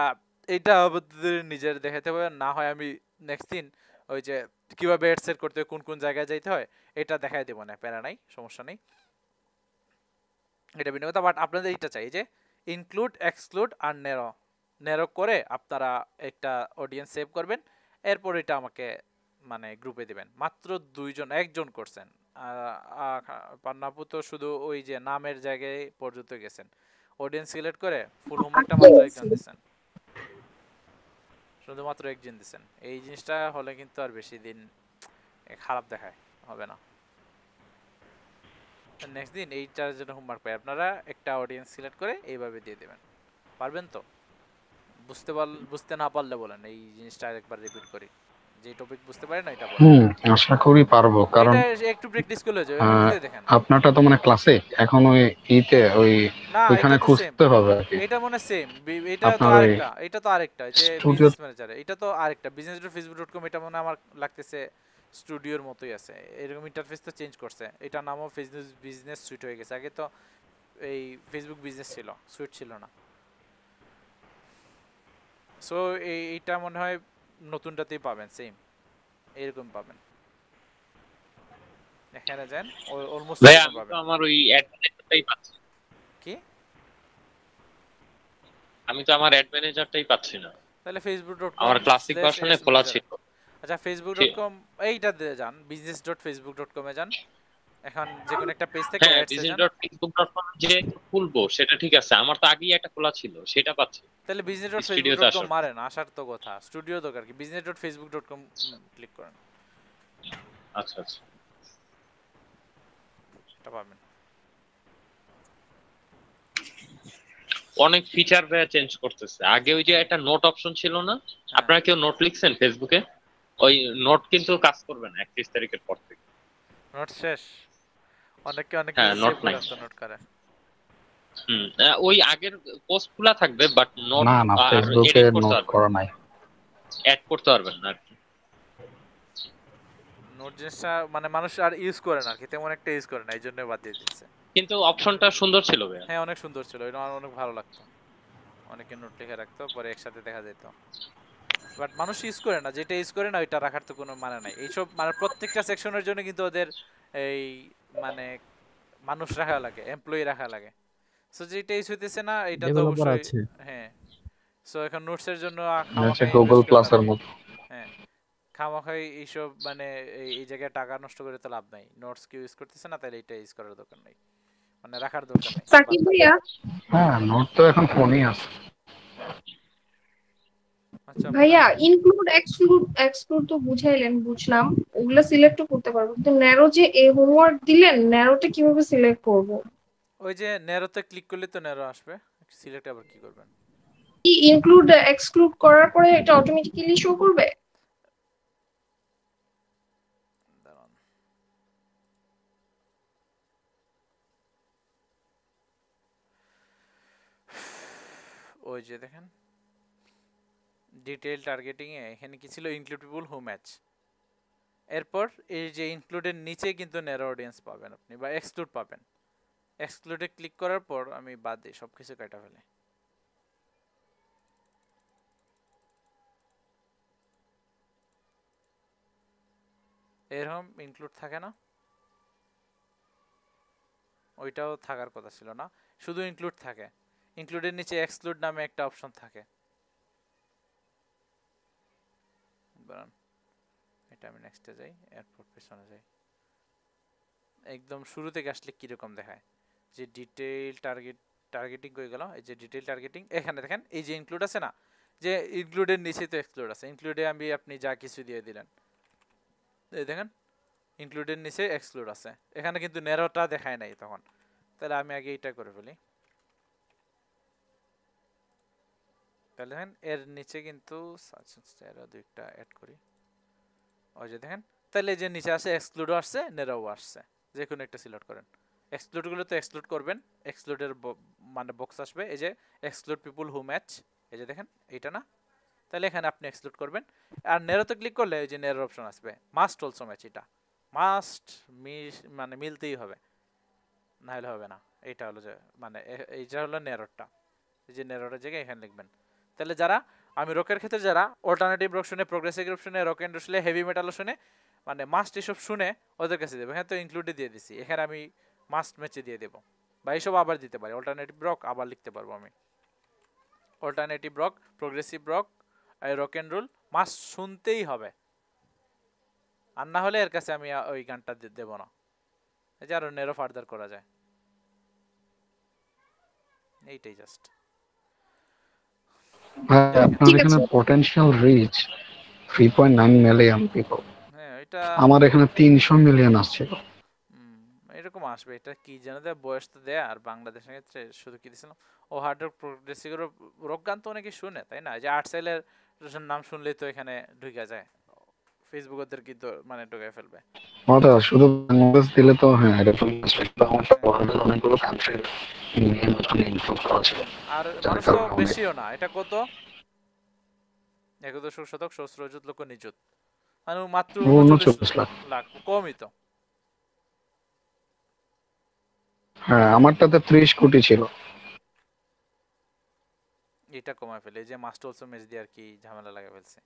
এইটা আপনাদের নিজের দেখাতে হবে, না হয় আমি নেক্সট দিন ওই যে কিভাবে অ্যাড সেট করতে হয়, কোন কোন জায়গায় যাইতে হয় এটা দেখাই দেবো, না প্যারা নাই, সমস্যা নেই, এটা ভিন্ন কথা। বাট আপনাদের এইটা চাই যে ইনক্লুড এক্সক্লুড আর নেরো, নেরো করে আপনারা একটা অডিয়েন্স সেভ করবেন, এরপর এটা আমাকে মানে গ্রুপে দিবেন। মাত্র দুইজন, একজন করছেন, পান্নাপু তো শুধু ওই যে নামের জায়গায় পর্যন্ত গেছেন, অডিয়েন্স সিলেক্ট করে ফুল হোমওয়ার্কটা মাত্র একজন দিচ্ছেন, শুধুমাত্র একজন দিচ্ছেন। এই জিনিসটা হলে কিন্তু আর বেশি দিন খারাপ দেখায় হবে না। নেক্সট দিন এইটার জন্য হোমওয়ার্ক পাই, আপনারা একটা অডিয়েন্স সিলেক্ট করে এইভাবে দিয়ে দেবেন। পারবেন তো? বুঝতে না পারলে বলেন, এই জিনিসটা আরেকবার রিপিট করি, যে টপিক বুঝতে পারেন না এটা বলেন। আশা করি পারবো, কারণ এটা একটু প্র্যাকটিস করলে হয়ে যাবে, এমনিতে দেখেন। আপনারটা তো মানে ক্লাসে, এখন ওই ইতে ওই না ওইখানে এটা তো সেম, খুঁজতে হবে আর কি। এটা মনে সেম, এটা তো আপনার ওই আরেকটা, এটা তো আরেকটা যে স্টুডিও বিজনেস ম্যানেজারে, এটা তো আরেকটা business.facebook.com, এটা মনে আমার লাগতেছে স্টুডিওর মতোই আছে, এরকম ইন্টারফেস তো চেঞ্জ করছে, এটা নামও বিজনেস সুইট হয়ে গেছে, আগে তো এই ফেসবুক বিজনেস ছিল, সুইট ছিল না। সো এইটা মনে হয় নতুনটাতেই পাবেন, সেম এরকম পাবেন, এখানে যান অলমোস্ট ভাই এরকম আমি তো পাবেন। আমার ওই অ্যাড ম্যানেজারটাই পাচ্ছি, কি? আমি তো আমার অ্যাড ম্যানেজারটাই পাচ্ছি না, তাহলে আমার facebook.com ক্লাসিক ভার্সনে খোলা ছিল। আচ্ছা facebook.com এইটাতে যান, business.facebook.com এ যান, এখন যে কোনো একটা পেজ থেকে হ্যাঁ, অ্যাডস এ যান। business.facebook.com যে খুলবো সেটা ঠিক আছে, আমার তো আগেই একটা খোলা ছিল, সেটা পাচ্ছি, তাহলে স্টুডিওতে business.facebook.com আসার। মারেন, আসার তো কথা, স্টুডিও দরকার কি, business.facebook.com ক্লিক করেন, আচ্ছা আচ্ছা, এটা পাবেন। অনেক ফিচার চেঞ্জ করতেছে। আগে ওই যে একটা নোট অপশন ছিল না, আপনারা কেউ নোট লিখছেন ফেসবুকে? ওই নোট কিন্তু কাজ করবে না 31 তারিখের পর থেকে। নোট শেষ, অনেকে অনেক হ্যাঁ, কিছু নোট সেভ করে নাই। রাখতো নোট করে। ওই আগের পোস্ট খোলা থাকবে, বাট নোট না না, ফেসবুকে এডিট করতে নোট পারবেন, করা নাই। অ্যাড করতে পারবেন না আর কি। নোট জিনিসটা মানে মানুষ আর ইউজ করে না আর কি, তেমন একটা ইউজ করে না, এই জন্য বাদ দিয়ে দিচ্ছে। কিন্তু অপশনটা সুন্দর ছিল ভাই। হ্যাঁ অনেক সুন্দর ছিল, এটা আমার অনেক ভালো লাগতো, অনেকে নোট লিখে রাখতো, পরে একসাথে দেখা যেত, বাট মানুষ ইউজ করে না, যেটা ইউজ করে না ওইটা রাখার তো কোনো মানে নাই। এইসব মানে প্রত্যেকটা সেকশনের জন্য কিন্তু ওদের এই মানে মানুষ রাখা লাগে, এমপ্লয়ি রাখা লাগে, সো যেটা ইউজ হইতেছে না এটা তো ডেভেলপার অবশ্যই। আছে, হ্যাঁ, সো এখন নোটসের জন্য হচ্ছে খামাখাই গুগল ইনভেস্ট করে লাভ ক্লাসের নেই। মতো। হ্যাঁ, খামাখাই এইসব মানে এই জায়গায় টাকা নষ্ট করে তো লাভ নাই, নোটস কেউ ইউজ করতেছে না, তাহলে এটা ইউজ করার দরকার নাই, মানে রাখার দরকার নাই। সাকিব ভাইয়া, হ্যাঁ, নোট তো এখন ফোনেই আছে। আচ্ছা ভাইয়া ইনক্লুড এক্সক্লুড তো বুঝাইলেন, বুঝলাম, ওগুলা সিলেক্ট করতে পারবো, কিন্তু ন্যারো যে এ হোমওয়ার্ক দিলেন, ন্যারোটা কিভাবে সিলেক্ট করব? ওই যে ন্যারোতে ক্লিক করলে তো ন্যারো আসবে, সিলেক্ট আবার কি করবেন? কি ইনক্লুড এক্সক্লুড করার পরে এটা অটোমেটিক্যালি শো করবে? দাঁড়ান, ওই যে দেখেন ডিটেইল টার্গেটিং এ এখানে কি ছিল, ইনক্লুড পিপল হু ম্যাচ, এরপর এই যে ইনক্লুডের নিচে কিন্তু ন্যারো অডিয়েন্স পাবেন আপনি, বা এক্সক্লুড পাবেন। এক্সক্লুডে ক্লিক করার পর আমি বাদ দিই, সবকিছু কাটা ফেলে, এরকম ইনক্লুড থাকে না, ওইটাও থাকার কথা ছিল না, শুধু ইনক্লুড থাকে। ইনক্লুডের নিচে এক্সক্লুড নামে একটা অপশন থাকে, দাঁড়ান এটা আমি নেক্সটে যাই, এরপর পেছনে যাই, একদম শুরু থেকে আসলে কিরকম দেখায়, যে ডিটেইল টার্গেটিং হয়ে গেল, এই যে ডিটেইল টার্গেটিং এখানে দেখেন, এই যে ইনক্লুড আছে না, যে ইনক্লুডের নিচে তো এক্সক্লুড আছে, ইনক্লুডে আপনি যা কিছু দিয়ে দিলেন, এই দেখেন ইনক্লুডের নিচে এক্সক্লুড আছে, এখানে কিন্তু ন্যারোটা দেখায় নাই তখন, তাহলে আমি আগে এটা করে ফেলি, তাহলে দেখেন এর নিচে কিন্তু দুইটা অ্যাড করি, ওই যে দেখেন, তাহলে যে নিচে আসে এক্সক্লুডও আসছে, ন্যারোও আসছে, যে কোনো একটা সিলেক্ট করেন, এক্সক্লুড গুলো তো এক্সক্লুড করবেন, এক্সক্লুডের মানে বক্স আসবে, এই যে এক্সক্লুড পিপল হু ম্যাচ, এই যে দেখেন এইটা না, তাহলে এখানে আপনি এক্সক্লুড করবেন। আর নেরোতে ক্লিক করলে ওই যে নেরোর অপশন আসবে, মাস্ট অলসো ম্যাচ, এটা মাস্ট মানে মিলতেই হবে, না হলে হবে না। এইটা হলো যে মানে এইটা হলো নেরোটা, এই যে নেরোটার জায়গায় এখানে লিখবেন। তাহলে যারা আমি রকের ক্ষেত্রে যারা অল্টারনেটিভ রক শুনে, প্রোগ্রেসিভ রক শুনে, রক এন্ড শুনে, হেভি মেটালও শুনে, মানে মাস্ট এসব শুনে ওদের কাছে দেবো। এখানে তো ইনক্লুডে দিয়ে দিছি, এখানে আমি মাস্ট ম্যাচে দিয়ে দেবো, বা এইসব আবার দিতে পারি। অল্টারনেটিভ রক আবার লিখতে পারবো আমি, alternative rock, progressive rock, rock and roll must শুনতেই হবে, আর না হলে এর কাছে আমি ওই গানটা দেবো না। এই যে আরো নেরো ফার্দার করা যায়, এইটাই জাস্ট। আপনার ঠিক এখানে আছে। পটেনশিয়াল রিচ 3.9 মিলিয়ন পিপল, হ্যাঁ এটা আমার এখানে 300 মিলিয়ন আসছিল। এরকম আসবে। এটা কি যেন দেয়, বয়স তো দেয়। আর বাংলাদেশের ক্ষেত্রে শুধু কি দিয়েছিলাম, ও হার্ড রক, প্রোগ্রেসিভ রক গান তো অনেকে শুনে, তাই না? যে আর্টসেলের নাম শুনলেই তো এখানে ঢুকে যায়, ফেসবুক ওদের কিন্তু মানে ঢুকে ফেলবে। ওটা শুধু বাংলাদেশ দিলে তো হ্যাঁ, এটা তো আমাদের অনেকগুলো কান্ট্রি নিয়ে নতুন ইনফ্লুয়েন্স করা ছিল। আর মানুষ তো বেশিও না, এটা কত 11 শতক সহস্রজুত লক্ষ নিযুত, মানে মাত্র 39 লাখ, কমই তো। হ্যাঁ, আমারটাতে 30 কোটি ছিল। এটা কমায় ফেলে, এই যে মাস্টার অলসো ম্যাচ দিয়ে আর কি ঝামেলা লাগা ফেলছে।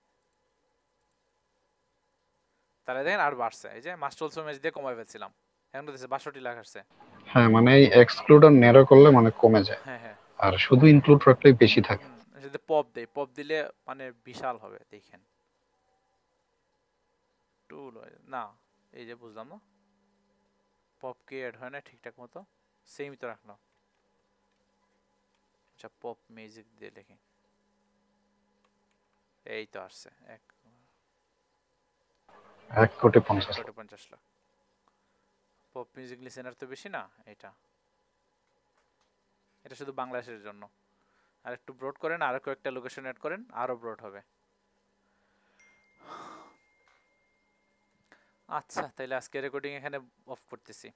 তাহলে দেখেন আর বাড়ছে, এই যে মাস্টার অলসো ম্যাচ দিয়ে কমায় ফেলছিলাম, এখন তো 62 লাখ আসছে। হ্যাঁ, মানে এই এক্সক্লুড আর ন্যারো করলে মানে কমে যায়, হ্যাঁ হ্যাঁ, আর শুধু ইনক্লুড রাখলেই বেশি থাকে। যদি পপ দেয়, পপ দিলে মানে বিশাল হবে, দেখেন। টুল না, এই যে বুঝলাম না, পপ কি অ্যাড হয় না ঠিকঠাক মতো, সেমই তো রাখলাম। আচ্ছা পপ মিউজিক দিয়ে লিখি, এই তো আসছে 1,50,00,000। লাখ। পপ মিউজিক লিসেনার তো বেশি না, এটা এটা শুধু বাংলাদেশের জন্য। আর একটু ব্রড করেন, আরো কয়েকটা লোকেশন অ্যাড করেন, আরো ব্রড হবে। আচ্ছা তাইলে আজকে রেকর্ডিং এখানে অফ করতেছি।